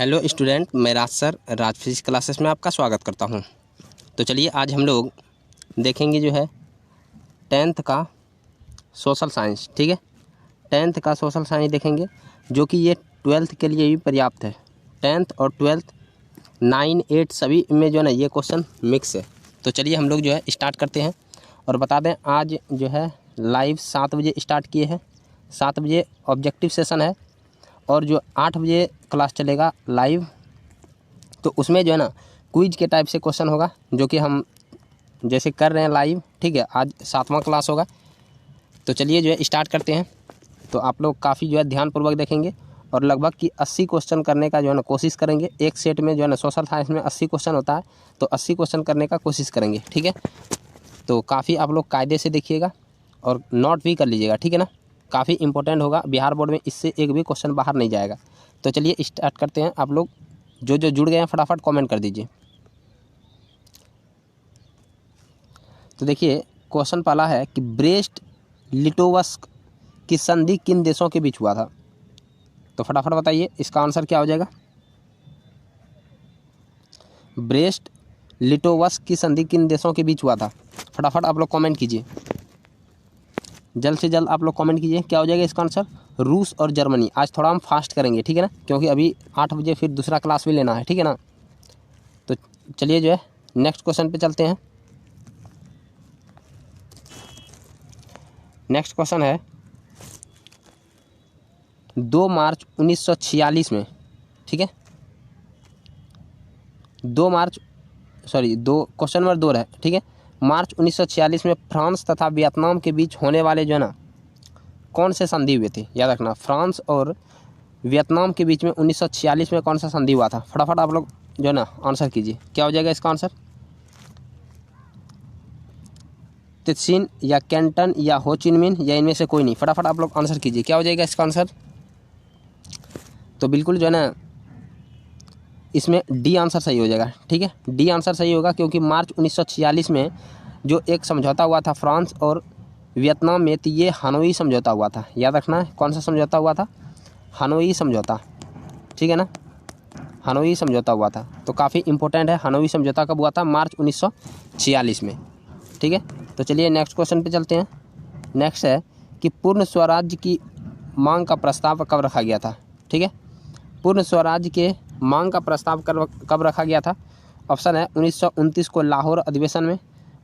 Hello student, मैं राज sir राज physics classes में आपका स्वागत करता हूं। तो चलिए आज हम लोग देखेंगे जो है 10th का सोशल साइंस। ठीक है, 10th का सोशल साइंस देखेंगे जो कि ये 12th के लिए भी पर्याप्त है। 10th और 12th 9, 8 सभी में जो है ना ये क्वेश्चन मिक्स है। तो चलिए हम लोग जो है स्टार्ट करते हैं और बता दें आज जो है लाइव 7 बजे स्टार्ट किए हैं। 7 बजे ऑब्जेक्टिव सेशन है और जो 8 बजे क्लास चलेगा लाइव, तो उसमें जो है ना क्विज के टाइप से क्वेश्चन होगा जो कि हम जैसे कर रहे हैं लाइव। ठीक है, आज 7वां क्लास होगा। तो चलिए जो है स्टार्ट करते हैं। तो आप लोग काफ़ी जो है ध्यानपूर्वक देखेंगे और लगभग कि 80 क्वेश्चन करने का जो है ना कोशिश करेंगे। एक सेट में जो है ना सोशल साइंस में 80 क्वेश्चन होता है, तो 80 क्वेश्चन करने का कोशिश करेंगे। ठीक है, तो काफ़ी आप लोग कायदे से देखिएगा और नोट भी कर लीजिएगा। ठीक है ना, काफ़ी इंपॉर्टेंट होगा। बिहार बोर्ड में इससे एक भी क्वेश्चन बाहर नहीं जाएगा। तो चलिए स्टार्ट करते हैं। आप लोग जो जो जुड़ गए हैं फटाफट कमेंट कर दीजिए। तो देखिए क्वेश्चन पहला है कि ब्रेस्ट लिटोवस्क की संधि किन देशों के बीच हुआ था। तो फटाफट बताइए इसका आंसर क्या हो जाएगा। ब्रेस्ट लिटोवस्क की संधि किन देशों के बीच हुआ था, फटाफट आप लोग कमेंट कीजिए। जल्द से जल्द आप लोग कमेंट कीजिए क्या हो जाएगा इसका आंसर। रूस और जर्मनी। आज थोड़ा हम फास्ट करेंगे, ठीक है ना, क्योंकि अभी 8 बजे फिर दूसरा क्लास भी लेना है। ठीक है ना, तो चलिए जो है नेक्स्ट क्वेश्चन पे चलते हैं। नेक्स्ट क्वेश्चन है 2 मार्च 1946 में। ठीक है, 2 मार्च क्वेश्चन नंबर 2 है। ठीक है, मार्च 1946 में फ्रांस तथा वियतनाम के बीच होने वाले जो है ना कौन से संधि हुए थे। याद रखना, फ्रांस और वियतनाम के बीच में 1946 में कौन सा संधि हुआ था। फटाफट आप लोग जो है ना आंसर कीजिए क्या हो जाएगा इसका आंसर। तितसिन या कैंटन या हो चिन मिन या इनमें से कोई नहीं। फटाफट आप लोग आंसर कीजिए क्या हो जाएगा इसका आंसर। तो बिल्कुल जो है ना इसमें डी आंसर सही हो जाएगा। ठीक है, डी आंसर सही होगा क्योंकि मार्च 1946 में जो एक समझौता हुआ था फ्रांस और वियतनाम में, तो ये हनोई समझौता हुआ था। याद रखना है कौन सा समझौता हुआ था, हनोई समझौता। ठीक है ना, हनोई समझौता हुआ था। तो काफ़ी इंपॉर्टेंट है। हनोई समझौता कब हुआ था, मार्च 1946 में। ठीक है, तो चलिए नेक्स्ट क्वेश्चन पे चलते हैं। नेक्स्ट है कि पूर्ण स्वराज्य की मांग का प्रस्ताव कब रखा गया था। ठीक है, पूर्ण स्वराज्य के मांग का प्रस्ताव कब रखा गया था। ऑप्शन है 1929 को लाहौर अधिवेशन में,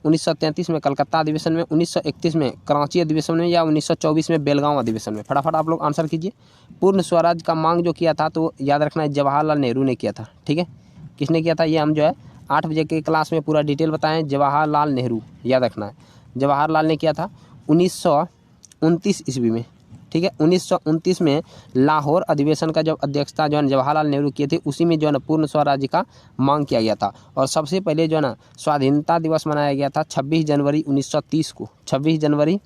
1933 में कलकत्ता अधिवेशन में, 1931 में कराची अधिवेशन में या 1924 में बेलगांव अधिवेशन में। फटाफट आप लोग आंसर कीजिए। पूर्ण स्वराज का मांग जो किया था तो याद रखना है जवाहरलाल नेहरू ने किया था। ठीक है, किसने किया था ये हम जो है 8 बजे के क्लास में पूरा डिटेल बताएं। जवाहरलाल नेहरू, याद रखना है जवाहरलाल ने किया था 1929 ईस्वी में। ठीक है, 1929 में लाहौर अधिवेशन का जब अध्यक्षता जो है जवाहरलाल नेहरू किए थे, उसी में जो है ना पूर्ण स्वराज्य का मांग किया गया था। और सबसे पहले जो है ना स्वाधीनता दिवस मनाया गया था 26 जनवरी 1930 को। 26 जनवरी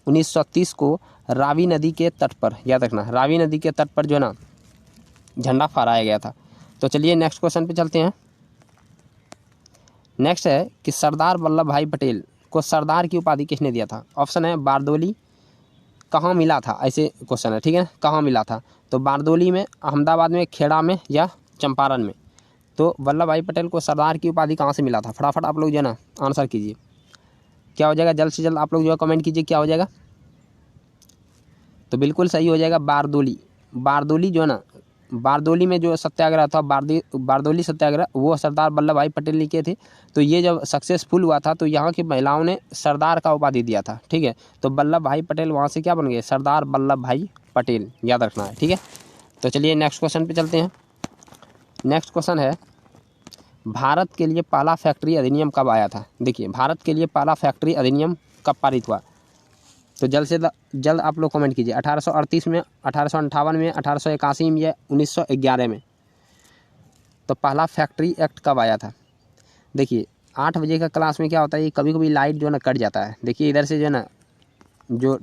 1930 को रावी नदी के तट पर, याद रखना रावी नदी के तट पर जो है ना झंडा फहराया गया था। तो चलिए नेक्स्ट क्वेश्चन पे चलते हैं। नेक्स्ट है कि सरदार वल्लभ भाई पटेल को सरदार की उपाधि किसने दिया था। ऑप्शन है बारदोली, कहाँ मिला था, ऐसे क्वेश्चन है। ठीक है, कहाँ मिला था, तो बारदोली में, अहमदाबाद में, खेड़ा में या चंपारण में। तो वल्लभ भाई पटेल को सरदार की उपाधि कहाँ से मिला था। फटाफट आप लोग जो है ना आंसर कीजिए क्या हो जाएगा। जल्द से जल्द आप लोग जो है कमेंट कीजिए क्या हो जाएगा। तो बिल्कुल सही हो जाएगा बारदोली। बारदोली जो है ना, बारदोली में जो सत्याग्रह था, बारदोली सत्याग्रह, वो सरदार वल्लभ भाई पटेल ने किए थे। तो ये जब सक्सेसफुल हुआ था तो यहाँ की महिलाओं ने सरदार का उपाधि दिया था। ठीक है, तो वल्लभ भाई पटेल वहाँ से क्या बन गए, सरदार वल्लभ भाई पटेल, याद रखना है। ठीक है, तो चलिए नेक्स्ट क्वेश्चन पे चलते हैं। नेक्स्ट क्वेश्चन है भारत के लिए पहला फैक्ट्री अधिनियम कब आया था। देखिए भारत के लिए पहला फैक्ट्री अधिनियम कब पारित हुआ। तो जल्द से जल्द आप लोग कमेंट कीजिए। 1838 में, 1858 में, 1881 में या 1911 में। तो पहला फैक्ट्री एक्ट कब आया था। देखिए 8 बजे का क्लास में क्या होता है, ये कभी कभी लाइट जो है ना कट जाता है। देखिए इधर से जो है ना जो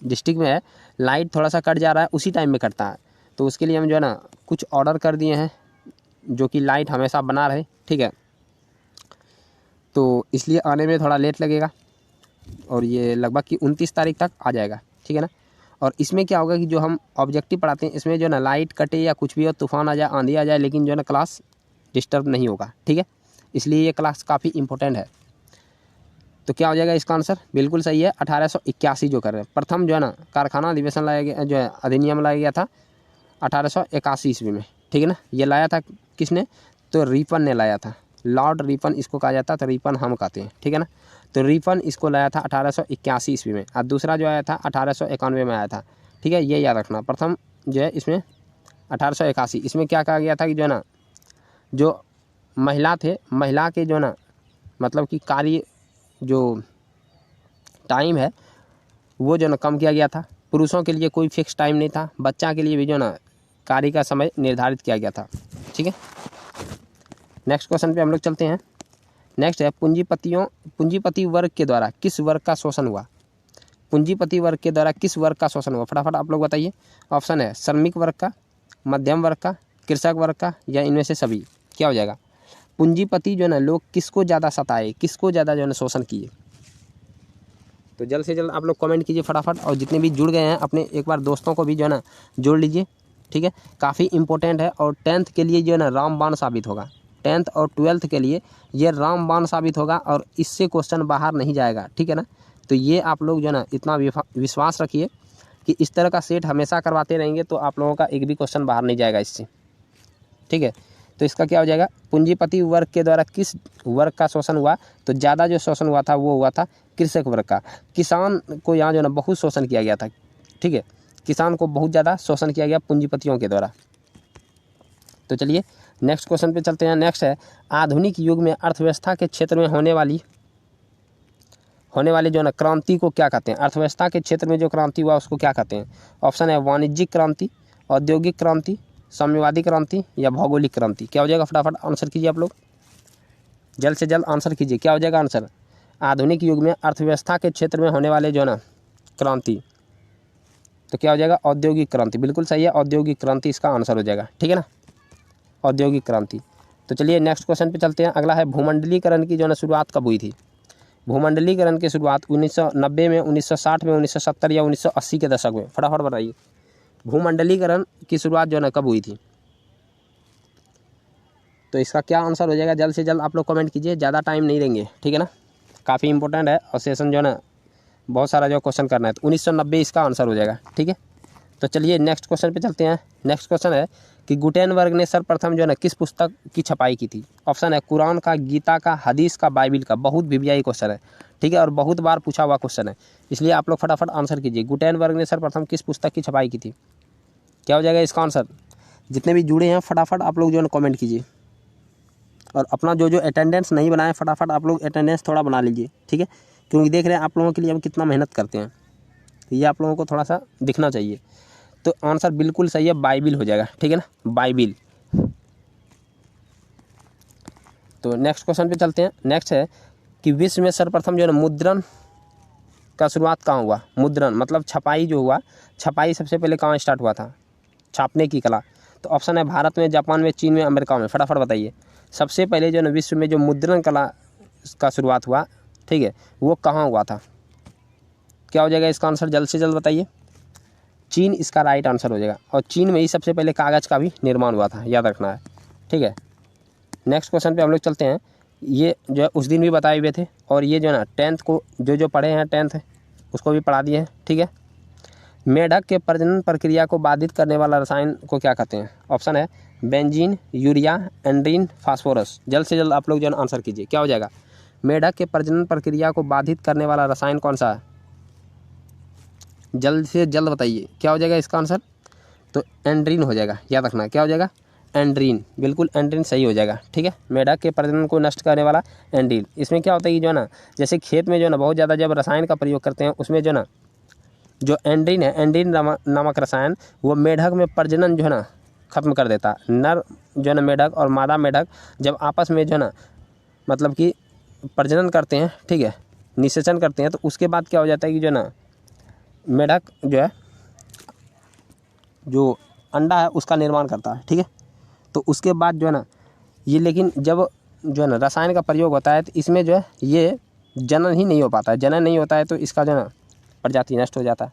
डिस्ट्रिक्ट में है लाइट थोड़ा सा कट जा रहा है, उसी टाइम में कटता है। तो उसके लिए हम जो है ना कुछ ऑर्डर कर दिए हैं जो कि लाइट हमेशा बना रहे। ठीक है, तो इसलिए आने में थोड़ा लेट लगेगा और ये लगभग कि 29 तारीख तक आ जाएगा। ठीक है ना, और इसमें क्या होगा कि जो हम ऑब्जेक्टिव पढ़ाते हैं इसमें जो है ना लाइट कटे या कुछ भी हो, तूफान आ जाए, आंधी आ जाए, लेकिन जो है ना क्लास डिस्टर्ब नहीं होगा, ठीक है। इसलिए ये क्लास काफ़ी इंपॉर्टेंट है। तो क्या हो जाएगा इसका आंसर? बिल्कुल सही है, 1881 जो कर रहे हैं। प्रथम जो है ना कारखाना अधिवेशन लाया गया, जो है अधिनियम लाया गया था 1881 ईस्वी में, ठीक है ना। ये लाया था किसने? तो रिपन ने लाया था, लॉर्ड रिपन इसको कहा जाता है, तो रिपन हम कहते हैं, ठीक है ना। तो रिपन इसको लाया था 1881 ईस्वी में, और दूसरा जो आया था 1891 में आया था, ठीक है। ये याद रखना, प्रथम जो है इसमें 1881, इसमें क्या कहा गया था कि जो है ना जो महिला थे, महिला के जो है ना मतलब कि कार्य जो टाइम है वो जो है ना कम किया गया था। पुरुषों के लिए कोई फिक्स टाइम नहीं था, बच्चा के लिए भी जो है ना कार्य का समय निर्धारित किया गया था, ठीक है। नेक्स्ट क्वेश्चन पे हम लोग चलते हैं। नेक्स्ट है पूंजीपति वर्ग के द्वारा किस वर्ग का शोषण हुआ? पूंजीपति वर्ग के द्वारा किस वर्ग का शोषण हुआ? फटाफट आप लोग बताइए। ऑप्शन है श्रमिक वर्ग का, मध्यम वर्ग का, कृषक वर्ग का, या इनमें से सभी। क्या हो जाएगा? पूंजीपति जो है ना लोग किसको ज़्यादा सताए, किसको ज़्यादा जो है ना शोषण किए? तो जल्द से जल्द आप लोग कमेंट कीजिए फटाफट, और जितने भी जुड़ गए हैं अपने एक बार दोस्तों को भी जो है ना जोड़ लीजिए, ठीक है। काफ़ी इंपॉर्टेंट है, और 10th के लिए जो है ना रामबाण साबित होगा। 10th और 12th के लिए ये रामबाण साबित होगा, और इससे क्वेश्चन बाहर नहीं जाएगा, ठीक है ना। तो ये आप लोग जो है ना इतना विश्वास रखिए कि इस तरह का सेट हमेशा करवाते रहेंगे, तो आप लोगों का एक भी क्वेश्चन बाहर नहीं जाएगा इससे, ठीक है। तो इसका क्या हो जाएगा? पूंजीपति वर्ग के द्वारा किस वर्ग का शोषण हुआ? तो ज़्यादा जो शोषण हुआ था वो हुआ था कृषक वर्ग का। किसान को यहाँ जो है ना बहुत शोषण किया गया था, ठीक है। किसान को बहुत ज़्यादा शोषण किया गया पूंजीपतियों के द्वारा। तो चलिए नेक्स्ट क्वेश्चन पे चलते हैं। नेक्स्ट है आधुनिक युग में अर्थव्यवस्था के क्षेत्र में होने वाली जो ना क्रांति को क्या कहते हैं? अर्थव्यवस्था के क्षेत्र में जो क्रांति हुआ उसको क्या कहते हैं? ऑप्शन है वाणिज्यिक क्रांति, औद्योगिक क्रांति, साम्यवादी क्रांति, या भौगोलिक क्रांति। क्या हो जाएगा? फटाफट आंसर कीजिए आप लोग, जल्द से जल्द आंसर कीजिए। क्या हो जाएगा आंसर? आधुनिक युग में अर्थव्यवस्था के क्षेत्र में होने वाले जो ना क्रांति, तो क्या हो जाएगा? औद्योगिक क्रांति। बिल्कुल सही है, औद्योगिक क्रांति इसका आंसर हो जाएगा, ठीक है ना, औद्योगिक क्रांति। तो चलिए नेक्स्ट क्वेश्चन पे चलते हैं। अगला है भूमंडलीकरण की जो ना शुरुआत कब हुई थी? भूमंडलीकरण की शुरुआत 1990 में, 1960 में, 1970 या 1980 के दशक में? फटाफट बताइए। भूमंडलीकरण की शुरुआत जो ना कब हुई थी? तो इसका क्या आंसर हो जाएगा? जल्द से जल्द आप लोग कमेंट कीजिए, ज़्यादा टाइम नहीं देंगे, ठीक है ना। काफ़ी इंपॉर्टेंट है, और सेशन जो है ना बहुत सारा जो क्वेश्चन करना है, तो 1990 इसका आंसर हो जाएगा, ठीक है। तो चलिए नेक्स्ट क्वेश्चन पे चलते हैं। नेक्स्ट क्वेश्चन है कि गुटेनबर्ग ने सर्वप्रथम जो है ना किस पुस्तक की छपाई की थी? ऑप्शन है कुरान का, गीता का, हदीस का, बाइबिल का। बहुत वीवीआई क्वेश्चन है, ठीक है, और बहुत बार पूछा हुआ क्वेश्चन है, इसलिए आप लोग फटाफट आंसर कीजिए। गुटेनबर्ग ने सर्वप्रथम किस पुस्तक की छपाई की थी? क्या हो जाएगा इसका आंसर? जितने भी जुड़े हैं फटाफट आप लोग जो है ना कमेंट कीजिए, और अपना जो अटेंडेंस नहीं बनाए फटाफट आप लोग अटेंडेंस थोड़ा बना लीजिए, ठीक है, क्योंकि देख रहे हैं आप लोगों के लिए हम कितना मेहनत करते हैं, तो ये आप लोगों को थोड़ा सा दिखना चाहिए। तो आंसर बिल्कुल सही है, बाइबिल हो जाएगा, ठीक है ना, बाइबिल। तो नेक्स्ट क्वेश्चन पे चलते हैं। नेक्स्ट है कि विश्व में सर्वप्रथम जो है ना मुद्रण का शुरुआत कहाँ हुआ? मुद्रण मतलब छपाई जो हुआ, छपाई सबसे पहले कहाँ स्टार्ट हुआ था, छापने की कला? तो ऑप्शन है भारत में, जापान में, चीन में, अमेरिका में। फटाफट बताइए। सबसे पहले जो है ना विश्व में जो मुद्रण कला का शुरुआत हुआ, ठीक है, वो कहाँ हुआ था? क्या हो जाएगा इसका आंसर? जल्द से जल्द बताइए। चीन इसका राइट आंसर हो जाएगा, और चीन में ही सबसे पहले कागज़ का भी निर्माण हुआ था, याद रखना है, ठीक है। नेक्स्ट क्वेश्चन पे हम लोग चलते हैं। ये जो है उस दिन भी बताए हुए थे, और ये जो है ना 10th को जो पढ़े हैं 10th उसको भी पढ़ा दिए हैं, ठीक है। मेढक के प्रजनन प्रक्रिया को बाधित करने वाला रसायन को क्या कहते हैं? ऑप्शन है बेंजीन, यूरिया, एंड्रीन, फास्फोरस। जल्द से जल्द आप लोग जो है आंसर कीजिए। क्या हो जाएगा? मेढक के प्रजनन प्रक्रिया को बाधित करने वाला रसायन कौन सा है? जल्द से जल्द बताइए। क्या हो जाएगा इसका आंसर? तो एंड्रीन हो जाएगा, याद रखना। क्या हो जाएगा? एंड्रीन। बिल्कुल एंड्रीन सही हो जाएगा, ठीक है। मेढक के प्रजनन को नष्ट करने वाला एंड्रीन। इसमें क्या होता है कि जो है ना जैसे खेत में जो है ना बहुत ज़्यादा जब रसायन का प्रयोग करते हैं, उसमें जो है ना जो एंड्रीन है, एंड्रीन नामक रसायन, वो मेढक में प्रजनन जो है ना ख़त्म कर देता। नर जो है ना मेढक और मादा मेढक जब आपस में जो है ना मतलब कि प्रजनन करते हैं, ठीक है, निषेचन करते हैं, तो उसके बाद क्या हो जाता है कि जो है ना मेढक जो है जो अंडा है उसका निर्माण करता है, ठीक है। तो उसके बाद जो है ना ये, लेकिन जब जो है ना रसायन का प्रयोग होता है तो इसमें जो है ये जनन ही नहीं हो पाता है, जनन नहीं होता है, तो इसका जो है ना प्रजाति नष्ट हो जाता है।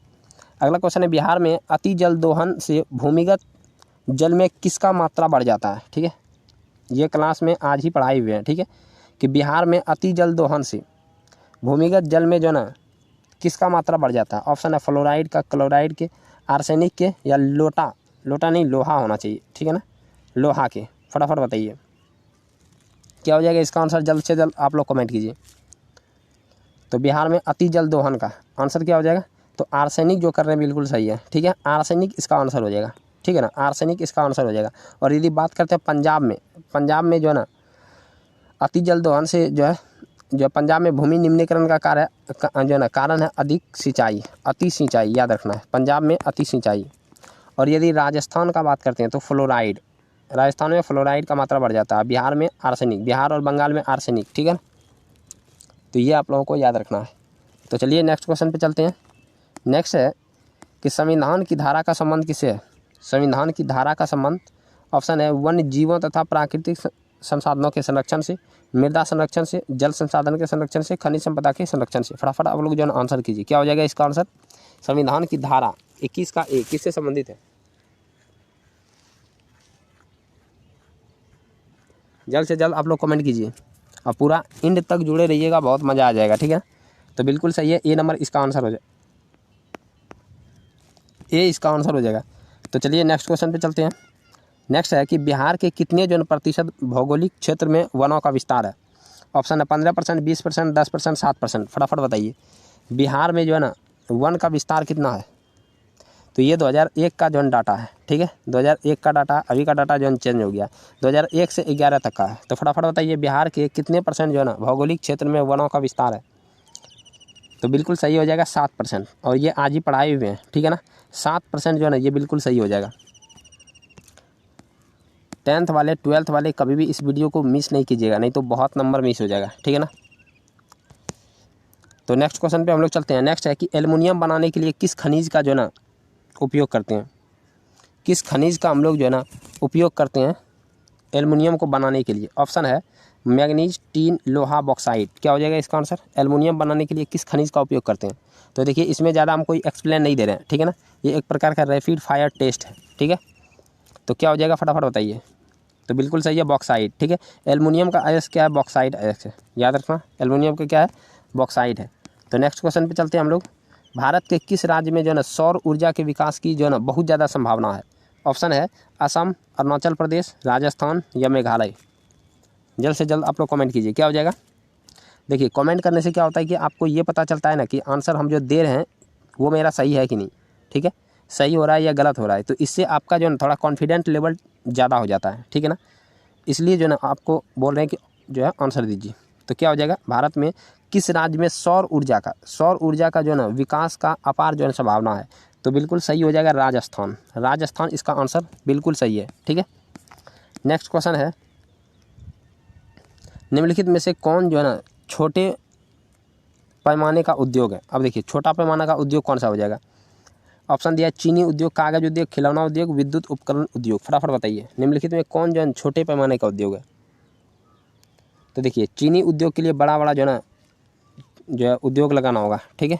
अगला क्वेश्चन है बिहार में अति जल दोहन से भूमिगत जल में किसका मात्रा बढ़ जाता है। ठीक है, ये क्लास में आज ही पढ़ाई हुए हैं। ठीक है, कि बिहार में अति जल दोहन से भूमिगत जल में जो ना किसका मात्रा बढ़ जाता है। ऑप्शन है फ्लोराइड का, क्लोराइड के, आर्सेनिक के, या लोटा नहीं लोहा होना चाहिए। ठीक है ना, लोहा के। फटाफट बताइए क्या हो जाएगा इसका आंसर, जल्द से जल्द आप लोग कमेंट कीजिए। तो बिहार में अति जल दोहन का आंसर क्या हो जाएगा, तो आर्सेनिक जो कर रहे हैं बिल्कुल सही है। ठीक है, आर्सेनिक इसका आंसर हो जाएगा। ठीक है ना, आर्सेनिक इसका आंसर हो जाएगा। और यदि बात करते हैं पंजाब में जो है ना अति जल दोहन से जो पंजाब में भूमि निम्नीकरण का कार्य जो है ना कारण है अधिक सिंचाई, अति सिंचाई, याद रखना है, पंजाब में अति सिंचाई। और यदि राजस्थान का बात करते हैं तो फ्लोराइड, राजस्थान में फ्लोराइड का मात्रा बढ़ जाता है। बिहार में आर्सेनिक, बिहार और बंगाल में आर्सेनिक। ठीक है, तो ये आप लोगों को याद रखना है। तो चलिए नेक्स्ट क्वेश्चन पे चलते हैं। नेक्स्ट है कि संविधान की धारा का संबंध किससे है। संविधान की धारा का संबंध ऑप्शन है वन्य जीवों तथा प्राकृतिक संसाधनों के संरक्षण से, मृदा संरक्षण से, जल संसाधन के संरक्षण से, खनिज संपदा के संरक्षण से। फटाफट आप लोग जो है आंसर कीजिए क्या हो जाएगा इसका आंसर। संविधान की धारा 21 का ए किससे संबंधित है, जल्द से जल्द आप लोग कमेंट कीजिए और पूरा एंड तक जुड़े रहिएगा, बहुत मज़ा आ जाएगा। ठीक है, तो बिल्कुल सही है, ए नंबर इसका आंसर हो जाए, ए इसका आंसर हो जाएगा। तो चलिए नेक्स्ट क्वेश्चन पे चलते हैं। नेक्स्ट है कि बिहार के कितने जो प्रतिशत भौगोलिक क्षेत्र में वनों का विस्तार है। ऑप्शन है 15%, 20%, 10%, 7%। फटाफट बताइए बिहार में जो है ना वन का विस्तार कितना है। तो ये 2001 का जो डाटा है। ठीक है, 2001 का डाटा, अभी का डाटा जो चेंज हो गया, 2001 से 11 तक का है। तो फटाफट बताइए बिहार के कितने परसेंट जो है ना भौगोलिक क्षेत्र में वनों का विस्तार है। तो बिल्कुल सही हो जाएगा 7%। और ये आज ही पढ़ाए हुए हैं। ठीक है ना, 7% जो है ना ये बिल्कुल सही हो जाएगा। 10th वाले 12th वाले कभी भी इस वीडियो को मिस नहीं कीजिएगा, नहीं तो बहुत नंबर मिस हो जाएगा। ठीक है ना, तो नेक्स्ट क्वेश्चन पे हम लोग चलते हैं। नेक्स्ट है कि एल्युमिनियम बनाने के लिए किस खनिज का जो है ना उपयोग करते हैं। किस खनिज का हम लोग जो है ना उपयोग करते हैं एल्युमिनियम को बनाने के लिए। ऑप्शन है मैग्नीज, टीन, लोहा, बॉक्साइट। क्या हो जाएगा इसका आंसर, एल्युमिनियम बनाने के लिए किस खनिज का उपयोग करते हैं। तो देखिए इसमें ज़्यादा हम कोई एक्सप्लेन नहीं दे रहे हैं। ठीक है ना, ये एक प्रकार का रैपिड फायर टेस्ट है। ठीक है, तो क्या हो जाएगा फटाफट बताइए। तो बिल्कुल सही है बॉक्साइट। ठीक है, एल्युमिनियम का अयस्क क्या है, बॉक्साइट अयस्क है, याद रखना एल्युमिनियम का क्या है, बॉक्साइट है। तो नेक्स्ट क्वेश्चन पे चलते हैं हम लोग। भारत के किस राज्य में जो है ना सौर ऊर्जा के विकास की जो है ना बहुत ज़्यादा संभावना है। ऑप्शन है असम, अरुणाचल प्रदेश, राजस्थान या मेघालय। जल्द से जल्द आप लोग कमेंट कीजिए क्या हो जाएगा। देखिए कमेंट करने से क्या होता है कि आपको ये पता चलता है ना कि आंसर हम जो दे रहे हैं वो मेरा सही है कि नहीं। ठीक है, सही हो रहा है या गलत हो रहा है, तो इससे आपका जो है थोड़ा कॉन्फिडेंट लेवल ज़्यादा हो जाता है। ठीक है ना, इसलिए जो है ना आपको बोल रहे हैं कि जो है आंसर दीजिए। तो क्या हो जाएगा, भारत में किस राज्य में सौर ऊर्जा का जो है ना विकास का अपार जो है संभावना है। तो बिल्कुल सही हो जाएगा राजस्थान इसका आंसर बिल्कुल सही है। ठीक है, नेक्स्ट क्वेश्चन है निम्नलिखित में से कौन जो है ना छोटे पैमाने का उद्योग है। अब देखिए छोटा पैमाना का उद्योग कौन सा हो जाएगा। ऑप्शन दिया चीनी उद्योग, कागज उद्योग, खिलौना उद्योग, विद्युत उपकरण उद्योग। फटाफट बताइए निम्नलिखित में कौन जो है छोटे पैमाने का उद्योग है। तो देखिए चीनी उद्योग के लिए बड़ा जो है उद्योग लगाना होगा। ठीक है,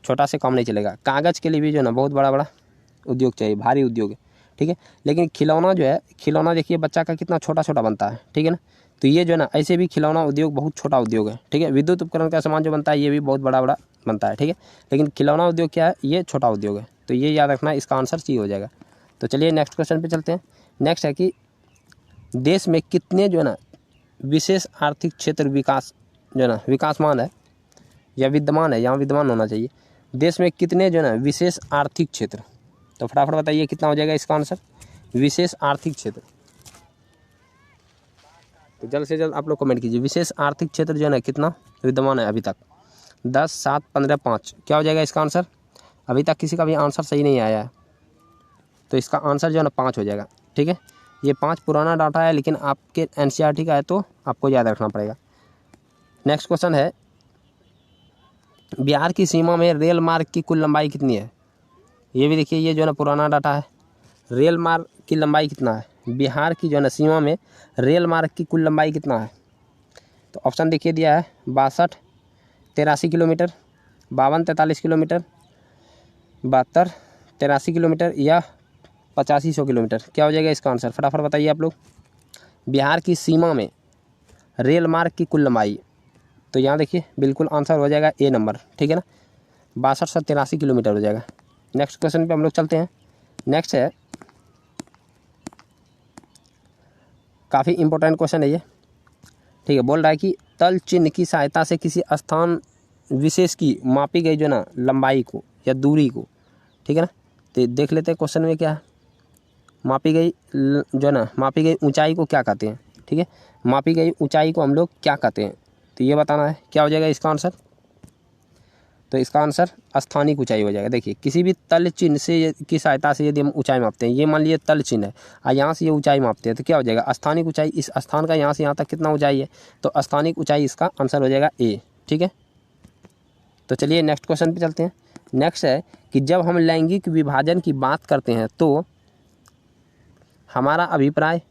छोटा से काम नहीं चलेगा। कागज़ के लिए भी जो है ना बहुत बड़ा उद्योग चाहिए, भारी उद्योग है। ठीक है, लेकिन खिलौना जो है, खिलौना देखिए बच्चा का कितना छोटा बनता है। ठीक है ना, तो ये जो है ना ऐसे भी खिलौना उद्योग बहुत छोटा उद्योग है। ठीक है, विद्युत उपकरण का सामान जो बनता है ये भी बहुत बड़ा बनता है। ठीक है, लेकिन खिलौना उद्योग क्या है, ये छोटा उद्योग है। तो ये याद रखना, इसका आंसर सी हो जाएगा। तो चलिए नेक्स्ट क्वेश्चन पे चलते हैं। नेक्स्ट है कि देश में कितने जो है ना विशेष आर्थिक क्षेत्र विकास जो है ना विकासमान है या विद्यमान है, यहाँ विद्यमान होना चाहिए। देश में कितने जो है ना विशेष आर्थिक क्षेत्र। तो फटाफट बताइए कितना हो जाएगा इसका आंसर, विशेष आर्थिक क्षेत्र। तो जल्द से जल्द आप लोग कमेंट कीजिए विशेष आर्थिक क्षेत्र जो है ना कितना विद्यमान है अभी तक। 10, 7, 15, 5। क्या हो जाएगा इसका आंसर। अभी तक किसी का भी आंसर सही नहीं आया है, तो इसका आंसर जो है ना 5 हो जाएगा। ठीक है, ये 5 पुराना डाटा है, लेकिन आपके एनसीईआरटी का है तो आपको याद रखना पड़ेगा। नेक्स्ट क्वेश्चन है बिहार की सीमा में रेल मार्ग की कुल लंबाई कितनी है। ये भी देखिए ये जो है ना पुराना डाटा है। रेल मार्ग की लंबाई कितना है, बिहार की जो है ना सीमा में रेल मार्ग की कुल लंबाई कितना है। तो ऑप्शन देखिए दिया है 62, 83 किलोमीटर, 52, 43 किलोमीटर, 72, 83 किलोमीटर या 8500 किलोमीटर? क्या हो जाएगा इसका आंसर? फटाफट बताइए आप लोग। बिहार की सीमा में रेल मार्ग की कुल लंबाई, तो यहाँ देखिए बिल्कुल आंसर हो जाएगा ए नंबर, ठीक है ना, 62 से 83 किलोमीटर हो जाएगा। नेक्स्ट क्वेश्चन पे हम लोग चलते हैं। नेक्स्ट है, काफ़ी इंपॉर्टेंट क्वेश्चन है ये, ठीक है। बोल रहा है कि तल चिन्ह की सहायता से किसी स्थान विशेष की मापी गई जो ना लंबाई को या दूरी को, ठीक है ना, तो देख लेते हैं क्वेश्चन में क्या है। मापी गई जो ना मापी गई ऊंचाई को क्या कहते हैं, ठीक है, मापी गई ऊंचाई को हम लोग क्या कहते हैं, तो ये बताना है। क्या हो जाएगा इसका आंसर? तो इसका आंसर स्थानिक ऊंचाई हो जाएगा। देखिए किसी भी तल चिन्ह से की सहायता से यदि हम ऊंचाई मापते हैं, ये मान लीजिए तल चिन्ह है और यहाँ से ये ऊंचाई मापते हैं, तो क्या हो जाएगा? स्थानिक ऊंचाई। इस स्थान का यहाँ से यहाँ तक कितना ऊंचाई है, तो स्थानिक ऊंचाई इसका आंसर हो जाएगा ए, ठीक है। तो चलिए नेक्स्ट क्वेश्चन पे चलते हैं। नेक्स्ट है कि जब हम लैंगिक विभाजन की बात करते हैं तो हमारा अभिप्राय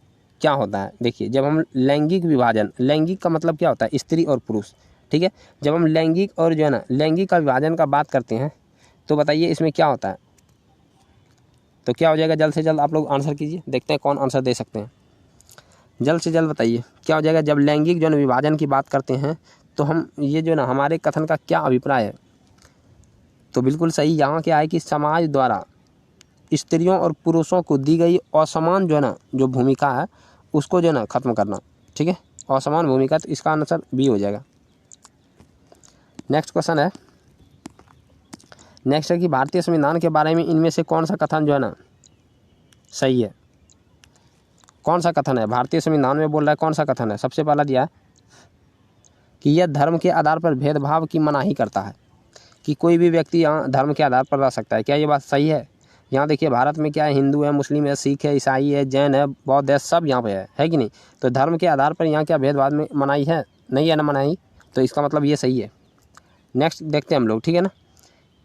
क्या होता है? देखिए जब हम लैंगिक विभाजन, लैंगिक का मतलब क्या होता है? स्त्री और पुरुष, ठीक है। जब हम लैंगिक और जो है ना लैंगिक का विभाजन का बात करते हैं तो बताइए इसमें क्या होता है? तो क्या हो जाएगा? जल्द से जल्द आप लोग आंसर कीजिए, देखते हैं कौन आंसर दे सकते हैं। जल्द से जल्द बताइए क्या हो जाएगा? जब लैंगिक जो है विभाजन की बात करते हैं तो हम ये जो ना हमारे कथन का क्या अभिप्राय है? तो बिल्कुल सही यहाँ क्या है कि समाज द्वारा स्त्रियों और पुरुषों को दी गई असमान जो है ना जो भूमिका है उसको जो है ना ख़त्म करना, ठीक है, असमान भूमिका। तो इसका आंसर बी हो जाएगा। नेक्स्ट क्वेश्चन है, नेक्स्ट है कि भारतीय संविधान के बारे में इनमें से कौन सा कथन जो है ना सही है? कौन सा कथन है भारतीय संविधान में? बोल रहा है कौन सा कथन है? सबसे पहला दिया है कि यह धर्म के आधार पर भेदभाव की मनाही करता है, कि कोई भी व्यक्ति यहाँ धर्म के आधार पर रह सकता है। क्या ये बात सही है? यहाँ देखिए भारत में क्या है, हिंदू है, मुस्लिम है, सिख है, ईसाई है, जैन है, बौद्ध है, सब यहाँ पे है कि नहीं? तो धर्म के आधार पर यहाँ क्या भेदभाव में मनाही है? नहीं है ना मनाही, तो इसका मतलब ये सही है। नेक्स्ट देखते हैं हम लोग, ठीक है ना,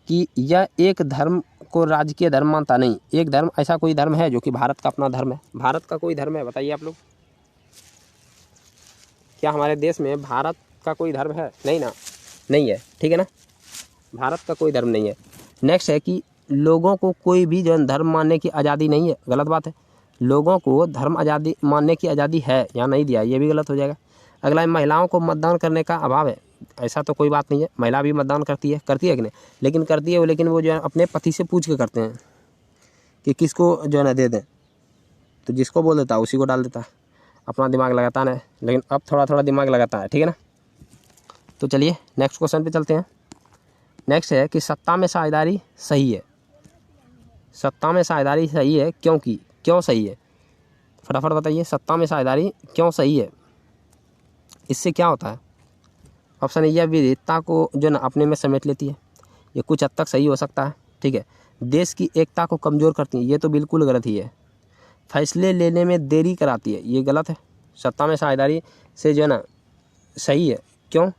कि यह एक धर्म को राजकीय धर्म मानता नहीं। एक धर्म, ऐसा कोई धर्म है जो कि भारत का अपना धर्म है? भारत का कोई धर्म है? बताइए आप लोग। क्या हमारे देश में भारत का कोई धर्म है? नहीं ना, नहीं है, ठीक है ना, भारत का कोई धर्म नहीं है। नेक्स्ट है कि लोगों को कोई भी जो धर्म मानने की आज़ादी नहीं है। गलत बात है, लोगों को धर्म आज़ादी मानने की आज़ादी है, यहाँ नहीं दिया, ये भी गलत हो जाएगा। अगला है महिलाओं को मतदान करने का अभाव है। ऐसा तो कोई बात नहीं है, महिला भी मतदान करती है कि नहीं? लेकिन करती है वो, लेकिन वो जो है अपने पति से पूछ के करते हैं कि किसको जो है ना दे दें, तो जिसको बोल देता है उसी को डाल देता है, अपना दिमाग लगाता है। लेकिन अब थोड़ा थोड़ा दिमाग लगाता है, ठीक है ना। तो चलिए नेक्स्ट क्वेश्चन पे चलते हैं। नेक्स्ट है कि सत्ता में साझेदारी सही है। सत्ता में साझेदारी सही है क्योंकि, क्यों सही है? फटाफट बताइए, सत्ता में साझेदारी क्यों सही है? इससे क्या होता है? ऑप्शन ए, यह विविधता को जो ना अपने में समेट लेती है, ये कुछ हद तक सही हो सकता है, ठीक है। देश की एकता को कमज़ोर करती है, ये तो बिल्कुल गलत ही है। फैसले लेने में देरी कराती है, ये गलत है। सत्ता में साझेदारी से जो है ना सही है, क्यों?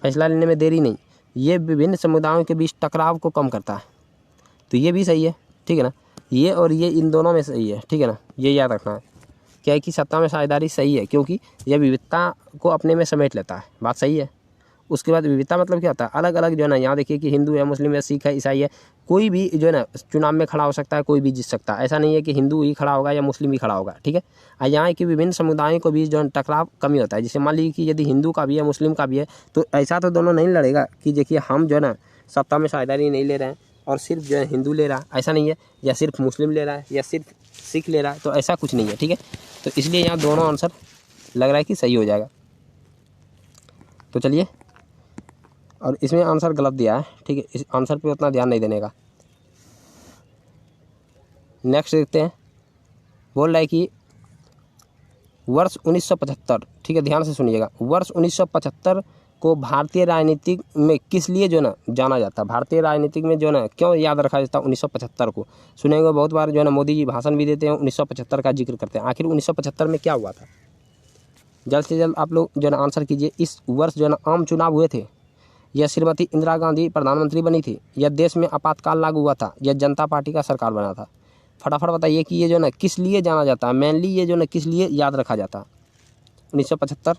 फैसला लेने में देरी नहीं, ये विभिन्न समुदायों के बीच टकराव को कम करता है, तो ये भी सही है, ठीक है ना। ये और ये इन दोनों में सही है, ठीक है ना, ये याद रखना है। क्या है कि सत्ता में साझेदारी सही है क्योंकि यह विविधता को अपने में समेट लेता है, बात सही है। उसके बाद विविधता मतलब क्या होता है? अलग अलग जो है ना, यहाँ देखिए कि हिंदू है, मुस्लिम है, सिख है, ईसाई है, कोई भी जो है ना चुनाव में खड़ा हो सकता है, कोई भी जीत सकता है। ऐसा नहीं है कि हिंदू ही खड़ा होगा या मुस्लिम ही खड़ा होगा, ठीक है। और यहाँ की विभिन्न समुदायों के बीच जो है टकराव कमी होता है। जैसे मान लीजिए कि यदि हिंदू का भी है, मुस्लिम का भी है, तो ऐसा तो दोनों नहीं लड़ेगा कि देखिए हम जो है ना सत्ता में साझेदारी नहीं ले रहे हैं और सिर्फ जो है हिंदू ले रहा है, ऐसा नहीं है, या सिर्फ मुस्लिम ले रहा है या सिर्फ सिख ले रहा है, तो ऐसा कुछ नहीं है, ठीक है। तो इसलिए यहाँ दोनों आंसर लग रहा है कि सही हो जाएगा। तो चलिए, और इसमें आंसर गलत दिया है, ठीक है, इस आंसर पे उतना ध्यान नहीं देने का। नेक्स्ट देखते हैं। बोल रहा है कि वर्ष 1975, ठीक है, ध्यान से सुनिएगा, वर्ष 1975 को भारतीय राजनीतिक में किस लिए जो ना जाना जाता है? भारतीय राजनीतिक में जो ना क्यों याद रखा जाता है 1975 को? सुनेंगे बहुत बार, जो है ना मोदी जी भाषण भी देते हैं, 1975 का जिक्र करते हैं। आखिर 1975 में क्या हुआ था? जल्द से जल्द आप लोग जो ना आंसर कीजिए। इस वर्ष जो ना आम चुनाव हुए थे, या श्रीमती इंदिरा गांधी प्रधानमंत्री बनी थी, या देश में आपातकाल लागू हुआ था, या जनता पार्टी का सरकार बना था? फटाफट बताइए कि ये जो ना किस लिए जाना जाता है, मेनली ये जो ना किस लिए याद रखा जाता है 1975?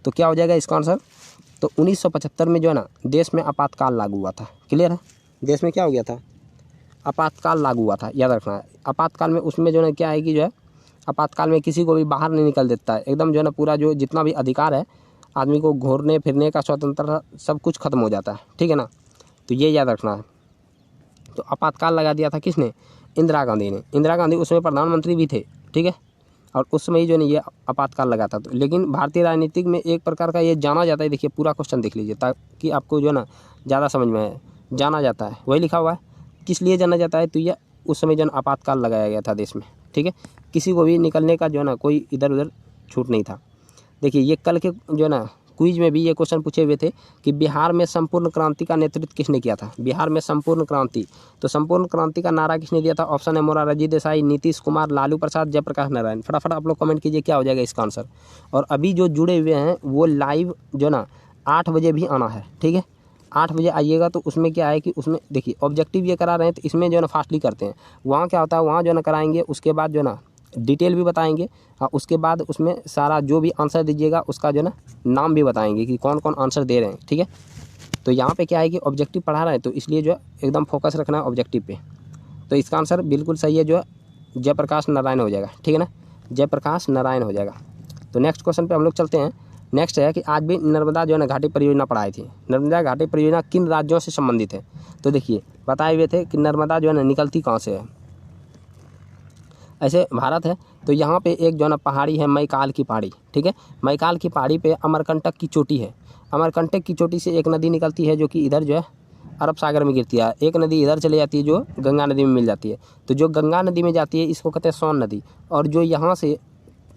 तो क्या हो जाएगा इसका आंसर? तो 1975 में जो है ना देश में आपातकाल लागू हुआ था। क्लियर है? देश में क्या हो गया था, आपातकाल लागू हुआ था, याद रखना है। आपातकाल में उसमें जो है क्या है कि जो है आपातकाल में किसी को भी बाहर नहीं निकल देता है, एकदम जो है ना पूरा जो जितना भी अधिकार है आदमी को घूरने फिरने का स्वतंत्रता सब कुछ खत्म हो जाता है, ठीक है ना। तो ये याद रखना है। तो आपातकाल लगा दिया था किसने, इंदिरा गांधी ने। इंदिरा गांधी उसमें प्रधानमंत्री भी थे, ठीक है, और उस समय ही जो है ये आपातकाल लगा था। तो लेकिन भारतीय राजनीतिक में एक प्रकार का ये जाना जाता है, देखिए पूरा क्वेश्चन देख लीजिए ताकि आपको जो है ना ज़्यादा समझ में आए। जाना जाता है वही लिखा हुआ है, किस लिए जाना जाता है, तो ये उस समय जो है आपातकाल लगाया गया था देश में, ठीक है। किसी को भी निकलने का जो है ना कोई इधर उधर छूट नहीं था। देखिए ये कल के जो है ना क्विज में भी ये क्वेश्चन पूछे हुए थे कि बिहार में संपूर्ण क्रांति का नेतृत्व किसने किया था, बिहार में संपूर्ण क्रांति। तो संपूर्ण क्रांति का नारा किसने दिया था, ऑप्शन है मोरारजी देसाई, नीतीश कुमार, लालू प्रसाद, जयप्रकाश नारायण। फटाफट आप लोग कमेंट कीजिए क्या हो जाएगा इसका आंसर। और अभी जो जुड़े हुए हैं वो लाइव जो ना 8 बजे भी आना है, ठीक है, 8 बजे आइएगा। तो उसमें क्या है कि उसमें देखिए ऑब्जेक्टिव ये करा रहे हैं, तो इसमें जो है ना फास्टली करते हैं। वहाँ क्या होता है, वहाँ जो है ना कराएंगे, उसके बाद जो है ना डिटेल भी बताएंगे, और उसके बाद उसमें सारा जो भी आंसर दीजिएगा उसका जो है ना नाम भी बताएंगे कि कौन कौन आंसर दे रहे हैं, ठीक है। तो यहाँ पे क्या है कि ऑब्जेक्टिव पढ़ा रहे हैं, तो इसलिए जो है एकदम फोकस रखना है ऑब्जेक्टिव पे। तो इसका आंसर बिल्कुल सही है, जो है जयप्रकाश नारायण हो जाएगा, ठीक है ना, जयप्रकाश नारायण हो जाएगा। तो नेक्स्ट क्वेश्चन पे हम लोग चलते हैं। नेक्स्ट है कि आज भी नर्मदा जो है ना घाटी परियोजना पढ़ाई थी। नर्मदा घाटी परियोजना किन राज्यों से संबंधित है, तो देखिए बताए हुए थे कि नर्मदा जो है ना निकलती कहाँ से है। ऐसे भारत है तो यहाँ पे एक जो है ना पहाड़ी है मैकाल की पहाड़ी, ठीक है, मैकाल की पहाड़ी पे अमरकंटक की चोटी है। अमरकंटक की चोटी से एक नदी निकलती है जो कि इधर जो है अरब सागर में गिरती है। एक नदी इधर चली जाती है जो गंगा नदी में मिल जाती है। तो जो गंगा नदी में जाती है इसको कहते हैं सोन नदी, और जो यहाँ से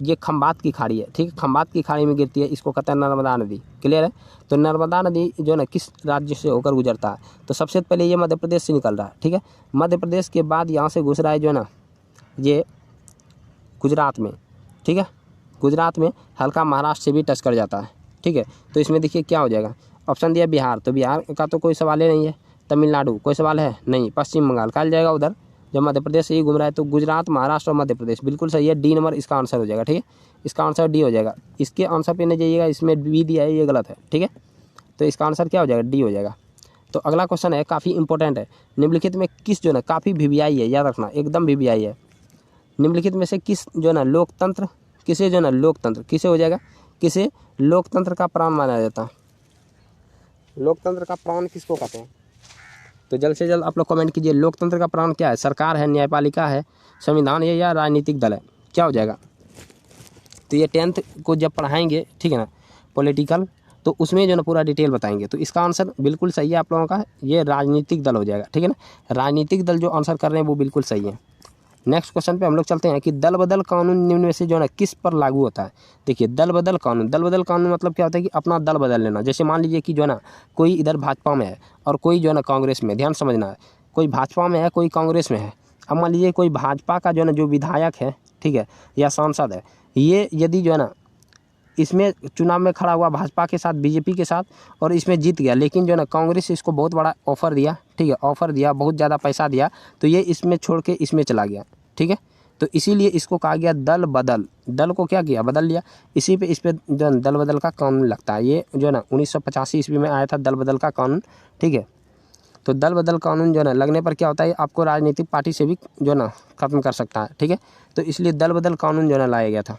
ये खंबात की खाड़ी है, ठीक है, खंबात की खाड़ी में गिरती है, इसको कहते हैं नर्मदा नदी। क्लियर है। तो नर्मदा नदी जो है ना किस राज्य से होकर गुजरता है, तो सबसे पहले ये मध्य प्रदेश से निकल रहा है, ठीक है। मध्य प्रदेश के बाद यहाँ से घुस रहा है जो है ना ये गुजरात में, ठीक है, गुजरात में हल्का महाराष्ट्र से भी टच कर जाता है, ठीक है। तो इसमें देखिए क्या हो जाएगा, ऑप्शन दिया बिहार, तो बिहार का तो कोई सवाल ही नहीं है। तमिलनाडु कोई सवाल है नहीं। पश्चिम बंगाल कहा जाएगा उधर, जब मध्य प्रदेश से ही घूम रहा है। तो गुजरात, महाराष्ट्र और मध्य प्रदेश बिल्कुल सही है, डी नंबर इसका आंसर हो जाएगा, ठीक है। इसका आंसर डी हो जाएगा। इसके आंसर पे नहीं जाइएगा, इसमें बी दिया है ये गलत है, ठीक है। तो इसका आंसर क्या हो जाएगा, डी हो जाएगा। तो अगला क्वेश्चन है काफ़ी इंपॉर्टेंट है, निम्नलिखित में किस जो है ना काफ़ी वीवीआई है, याद रखना एकदम वीवीआई है। निम्नलिखित में से किस जो है ना लोकतंत्र, किसे जो है ना लोकतंत्र किसे हो जाएगा, किसे लोकतंत्र का प्राण माना जाता है। लोकतंत्र का प्राण किसको कहते हैं, तो जल्द से जल्द आप लोग कमेंट कीजिए। लोकतंत्र का प्राण क्या है, सरकार है, न्यायपालिका है, संविधान है, या राजनीतिक दल है, क्या हो जाएगा। तो ये 10th को जब पढ़ाएंगे, ठीक है ना, पॉलिटिकल, तो उसमें जो है ना पूरा डिटेल बताएंगे। तो इसका आंसर बिल्कुल सही है आप लोगों का, ये राजनीतिक दल हो जाएगा, ठीक है ना। राजनीतिक दल जो आंसर कर रहे हैं वो बिल्कुल सही है। नेक्स्ट क्वेश्चन पे हम लोग चलते हैं कि दल बदल कानून निम्न में से जो है ना किस पर लागू होता है। देखिए दल बदल कानून, दल बदल कानून मतलब क्या होता है कि अपना दल बदल लेना। जैसे मान लीजिए कि जो है ना कोई इधर भाजपा में है और कोई जो है ना कांग्रेस में, ध्यान समझना है, कोई भाजपा में है कोई कांग्रेस में है। अब मान लीजिए कोई भाजपा का जो है ना जो विधायक है, ठीक है, या सांसद है, ये यदि जो है ना इसमें चुनाव में खड़ा हुआ भाजपा के साथ, बीजेपी के साथ, और इसमें जीत गया, लेकिन जो है ना कांग्रेस इसको बहुत बड़ा ऑफर दिया, ठीक है, ऑफर दिया, बहुत ज़्यादा पैसा दिया, तो ये इसमें छोड़ के इसमें चला गया, ठीक है। तो इसीलिए इसको कहा गया दल बदल। दल को क्या किया, बदल लिया। इसी पे इस पे जो दल बदल का कानून लगता है। ये जो है ना 1985 ईस्वी में आया था दल बदल का कानून, ठीक है। तो दल बदल कानून जो है ना लगने पर क्या होता है, आपको राजनीतिक पार्टी से भी जो है ना खत्म कर सकता है, ठीक है। तो इसलिए दल बदल कानून जो है ना लाया गया था।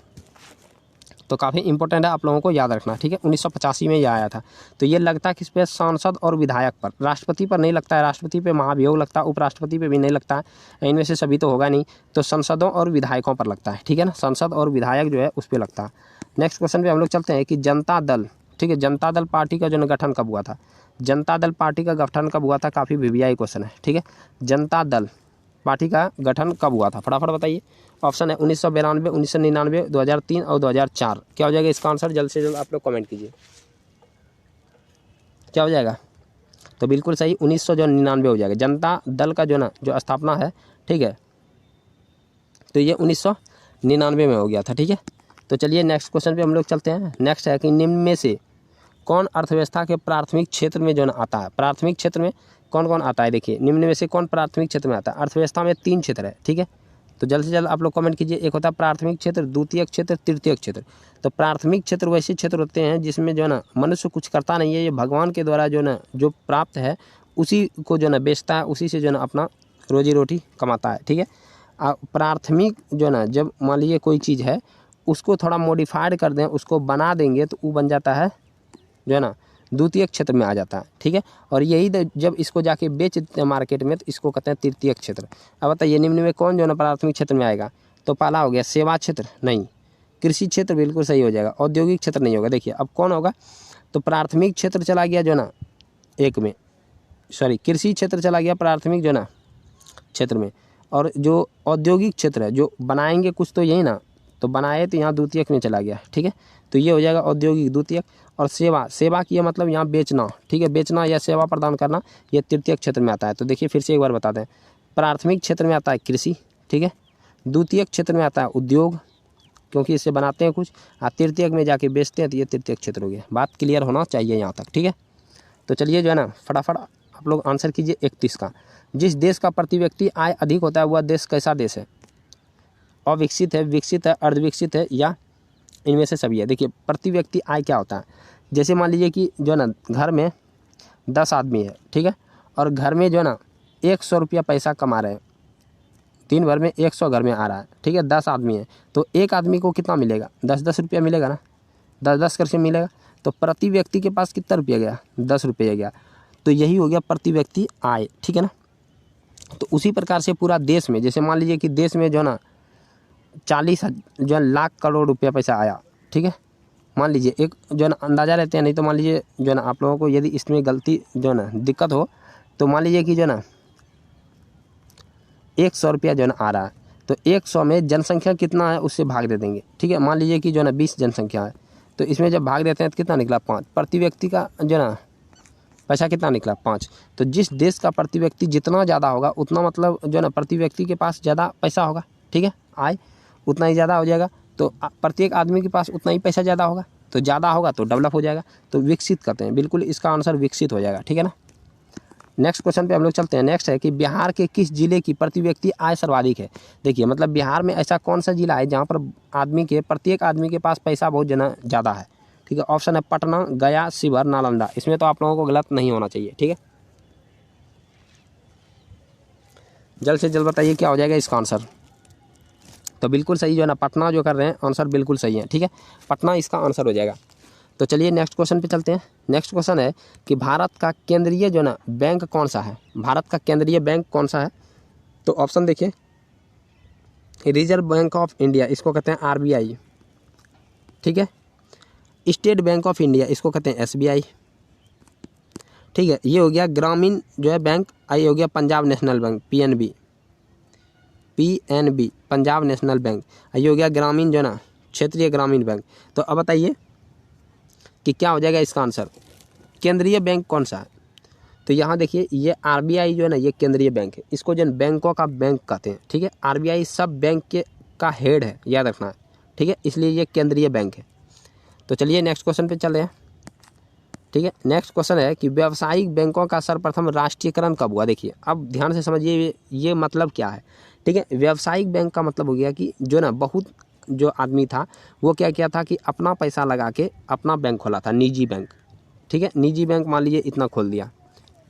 तो काफ़ी इंपॉर्टेंट है, आप लोगों को याद रखना, ठीक है। 1985 में ये आया था। तो ये लगता है किस पे, सांसद और विधायक पर, राष्ट्रपति पर नहीं लगता है। राष्ट्रपति पे महाभियोग लगता है, उपराष्ट्रपति पे भी नहीं लगता है, इनमें से सभी तो होगा नहीं। तो सांसदों और विधायकों पर लगता है, ठीक है ना, सांसद और विधायक जो है उस पर लगता है। नेक्स्ट क्वेश्चन पे हम लोग चलते हैं कि जनता दल, ठीक है, जनता दल पार्टी का जो है गठन कब हुआ था। जनता दल पार्टी का गठन कब हुआ था, काफ़ी वीवीआई क्वेश्चन है, ठीक है। जनता दल पार्टी का गठन कब हुआ था, फटाफट बताइए। ऑप्शन है 1992, 1999, 2003 और 2004। क्या हो जाएगा इसका आंसर, जल्द से जल्द आप लोग कमेंट कीजिए, क्या हो जाएगा। तो बिल्कुल सही 1999 हो जाएगा। जनता दल का जो ना जो स्थापना है, ठीक है, तो ये 1999 में हो गया था, ठीक है। तो चलिए नेक्स्ट क्वेश्चन पे हम लोग चलते हैं। नेक्स्ट है कि निम्न में से कौन अर्थव्यवस्था के प्राथमिक क्षेत्र में जो ना आता है। प्राथमिक क्षेत्र में कौन कौन आता है, देखिए निम्न में से कौन प्राथमिक क्षेत्र में आता है। अर्थव्यवस्था में 3 क्षेत्र है, ठीक है। तो जल्द से जल्द आप लोग कमेंट कीजिए। एक होता है प्राथमिक क्षेत्र, द्वितीयक क्षेत्र, तृतीयक क्षेत्र। तो प्राथमिक क्षेत्र वैसे क्षेत्र होते हैं जिसमें जो है ना मनुष्य कुछ करता नहीं है, ये भगवान के द्वारा जो ना जो प्राप्त है उसी को जो है ना बेचता है, उसी से जो है ना अपना रोजी रोटी कमाता है। ठीक है, प्राथमिक जो है ना, जब मान लीजिए कोई चीज़ है उसको थोड़ा मॉडिफाइड कर दें, उसको बना देंगे तो वो बन जाता है जो है ना द्वितीयक क्षेत्र में आ जाता है। ठीक है, और यही जब इसको जाके बेच देते हैं मार्केट में तो इसको कहते हैं तृतीयक क्षेत्र। अब बताइए निम्न में कौन जो है ना प्राथमिक क्षेत्र में आएगा? तो पहला हो गया सेवा क्षेत्र, नहीं। कृषि क्षेत्र बिल्कुल सही हो जाएगा। औद्योगिक क्षेत्र नहीं होगा। देखिए अब कौन होगा? तो प्राथमिक क्षेत्र चला गया जो है ना एक में, सॉरी कृषि क्षेत्र चला गया प्राथमिक जो है ना क्षेत्र में, और जो औद्योगिक क्षेत्र है जो बनाएंगे कुछ तो यही ना, तो बनाए तो यहाँ द्वितीयक में चला गया। ठीक है, तो ये हो जाएगा औद्योगिक द्वितीयक। और सेवा, सेवा की मतलब यहाँ बेचना। ठीक है, बेचना या सेवा प्रदान करना, ये तृतीयक क्षेत्र में आता है। तो देखिए फिर से एक बार बता दें, प्राथमिक क्षेत्र में आता है कृषि, ठीक है, द्वितीयक क्षेत्र में आता है उद्योग क्योंकि इससे बनाते हैं कुछ, और तृतीयक में जाके बेचते हैं तो ये तृतीयक क्षेत्र हो गया। बात क्लियर होना चाहिए यहाँ तक। ठीक है, तो चलिए जो है ना फटाफट आप लोग आंसर कीजिए 31 का। जिस देश का प्रति व्यक्ति आय अधिक होता है वह देश कैसा देश है? अविकसित है, विकसित है, अर्धविकसित है, या इनमें से सभी है? देखिए प्रति व्यक्ति आय क्या होता है? जैसे मान लीजिए कि जो है ना घर में 10 आदमी है, ठीक है, और घर में जो है ना 100 रुपया पैसा कमा रहे हैं, दिन भर में 100 घर में आ रहा है। ठीक है, 10 आदमी है तो एक आदमी को कितना मिलेगा? 10-10 रुपया मिलेगा ना, 10-10 करके मिलेगा। तो प्रति व्यक्ति के पास कितना रुपया गया? 10 रुपया गया। तो यही हो गया प्रति व्यक्ति आय। ठीक है ना, तो उसी प्रकार से पूरा देश में, जैसे मान लीजिए कि देश में जो है ना 40 जो है लाख करोड़ रुपया पैसा आया। ठीक है, मान लीजिए एक जो है ना अंदाज़ा लेते हैं, नहीं तो मान लीजिए जो है ना आप लोगों को यदि इसमें गलती जो है ना दिक्कत हो तो मान लीजिए कि जो है ना 100 रुपया जो है ना आ रहा है, तो 100 में जनसंख्या कितना है उससे भाग दे देंगे। ठीक है, मान लीजिए कि जो है ना 20 जनसंख्या है, तो इसमें जब भाग देते हैं तो कितना निकला? 5। प्रति व्यक्ति का जो है ना पैसा कितना निकला? 5। तो जिस देश का प्रति व्यक्ति जितना ज़्यादा होगा उतना मतलब जो है ना प्रति व्यक्ति के पास ज़्यादा पैसा होगा। ठीक है, आय उतना ही ज़्यादा हो जाएगा, तो प्रत्येक आदमी के पास उतना ही पैसा ज़्यादा होगा, तो ज़्यादा होगा तो डेवलप हो जाएगा, तो विकसित करते हैं। बिल्कुल इसका आंसर विकसित हो जाएगा। ठीक है ना, नेक्स्ट क्वेश्चन पे हम लोग चलते हैं। नेक्स्ट है कि बिहार के किस जिले की प्रति व्यक्ति आय सर्वाधिक है? देखिए मतलब बिहार में ऐसा कौन सा जिला है जहाँ पर प्रत्येक आदमी के पास पैसा बहुत ज़्यादा है? ठीक है, ऑप्शन है पटना, गया, शिवहर, नालंदा। इसमें तो आप लोगों को गलत नहीं होना चाहिए। ठीक है, जल्द से जल्द बताइए क्या हो जाएगा इसका आंसर। तो बिल्कुल सही जो है ना पटना जो कर रहे हैं आंसर बिल्कुल सही है। ठीक है, पटना इसका आंसर हो जाएगा। तो चलिए नेक्स्ट क्वेश्चन पे चलते हैं। नेक्स्ट क्वेश्चन है कि भारत का केंद्रीय जो ना बैंक कौन सा है? भारत का केंद्रीय बैंक कौन सा है? तो ऑप्शन देखिए, रिजर्व बैंक ऑफ इंडिया इसको कहते हैं RBI। ठीक है, स्टेट बैंक ऑफ इंडिया इसको कहते हैं SBI। ठीक है, ये हो गया ग्रामीण जो है बैंक, ये हो गया Punjab national bank PNB Punjab national bank, ये हो गया ग्रामीण जो ना क्षेत्रीय ग्रामीण बैंक। तो अब बताइए कि क्या हो जाएगा इसका आंसर, केंद्रीय बैंक कौन सा है? तो यहाँ देखिए ये RBI जो है ना ये केंद्रीय बैंक है, इसको जो बैंकों का बैंक कहते हैं। ठीक है, RBI सब बैंक के का हेड है, याद रखना है। ठीक है, इसलिए ये केंद्रीय बैंक है। तो चलिए नेक्स्ट क्वेश्चन पे चल रहे हैं। ठीक है, नेक्स्ट क्वेश्चन है कि व्यावसायिक बैंकों का सर्वप्रथम राष्ट्रीयकरण कब हुआ? देखिए अब ध्यान से समझिए ये मतलब क्या है। ठीक है, व्यावसायिक बैंक का मतलब हो गया कि जो ना बहुत जो आदमी था वो क्या किया था कि अपना पैसा लगा के अपना बैंक खोला था, निजी बैंक। ठीक है, निजी बैंक मान लीजिए इतना खोल दिया।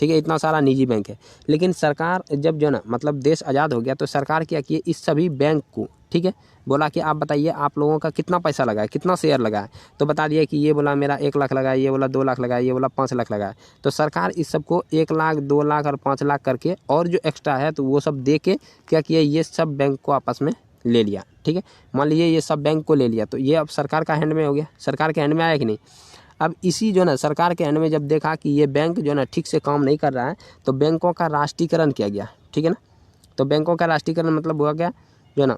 ठीक है, इतना सारा निजी बैंक है, लेकिन सरकार जब जो ना मतलब देश आज़ाद हो गया तो सरकार क्या किए इस सभी बैंक को, ठीक है, बोला कि आप बताइए आप लोगों का कितना पैसा लगा है, कितना शेयर लगा है। तो बता दिया कि ये बोला मेरा 1 लाख लगा है, ये बोला 2 लाख लगा है, ये बोला 5 लाख लगा है। तो सरकार इस सबको 1 लाख, 2 लाख और 5 लाख करके और जो एक्स्ट्रा है तो वो सब दे के क्या किया, ये सब बैंक को आपस में ले लिया। ठीक है, मान लीजिए ये सब बैंक को ले लिया तो ये अब सरकार का हैंड में हो गया, सरकार के हैंड में आया कि नहीं। अब इसी जो ना सरकार के हैंड में जब देखा कि ये बैंक जो ना ठीक से काम नहीं कर रहा है तो बैंकों का राष्ट्रीयकरण किया गया। ठीक है ना, तो बैंकों का राष्ट्रीयकरण मतलब हुआ क्या जो ना,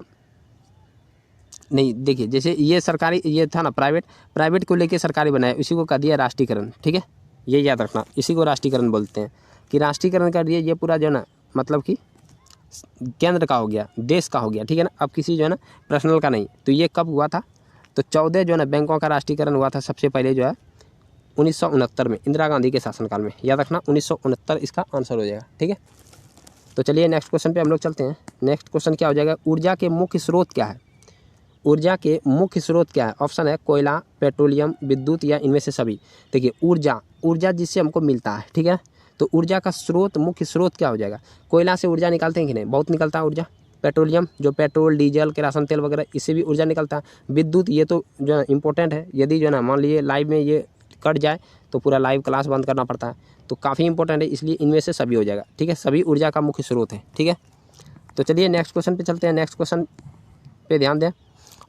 नहीं देखिए जैसे ये सरकारी ये था ना प्राइवेट को लेके सरकारी बनाया, इसी को कर दिया राष्ट्रीयकरण। ठीक है, ये याद रखना, इसी को राष्ट्रीयकरण बोलते हैं कि राष्ट्रीयकरण कर दिया। ये पूरा जो ना मतलब कि केंद्र का हो गया, देश का हो गया। ठीक है ना, अब किसी जो है ना पर्सनल का नहीं। तो ये कब हुआ था? तो 14 जो है ना बैंकों का राष्ट्रीयकरण हुआ था सबसे पहले जो है 1969 में, इंदिरा गांधी के शासनकाल में। याद रखना 1969 इसका आंसर हो जाएगा। ठीक है, तो चलिए नेक्स्ट क्वेश्चन पे हम लोग चलते हैं। नेक्स्ट क्वेश्चन क्या हो जाएगा, ऊर्जा के मुख्य स्रोत क्या है? ऊर्जा के मुख्य स्रोत क्या है? ऑप्शन है कोयला, पेट्रोलियम, विद्युत या इनमें से सभी। देखिए ऊर्जा जिससे हमको मिलता है, ठीक है, तो ऊर्जा का स्रोत, मुख्य स्रोत क्या हो जाएगा? कोयला से ऊर्जा निकालते हैं कि नहीं? बहुत निकलता है ऊर्जा। पेट्रोलियम, जो पेट्रोल, डीजल, केरासन तेल वगैरह, इससे भी ऊर्जा निकलता है। विद्युत, ये तो जो है इंपॉर्टेंट है। यदि जो है ना मान लीजिए लाइव में ये कट जाए तो पूरा लाइव क्लास बंद करना पड़ता है, तो काफ़ी इंपॉर्टेंट है, इसलिए इनमें से सभी हो जाएगा। ठीक है, सभी ऊर्जा का मुख्य स्रोत है। ठीक है, तो चलिए नेक्स्ट क्वेश्चन पे चलते हैं। नेक्स्ट क्वेश्चन पे ध्यान दें,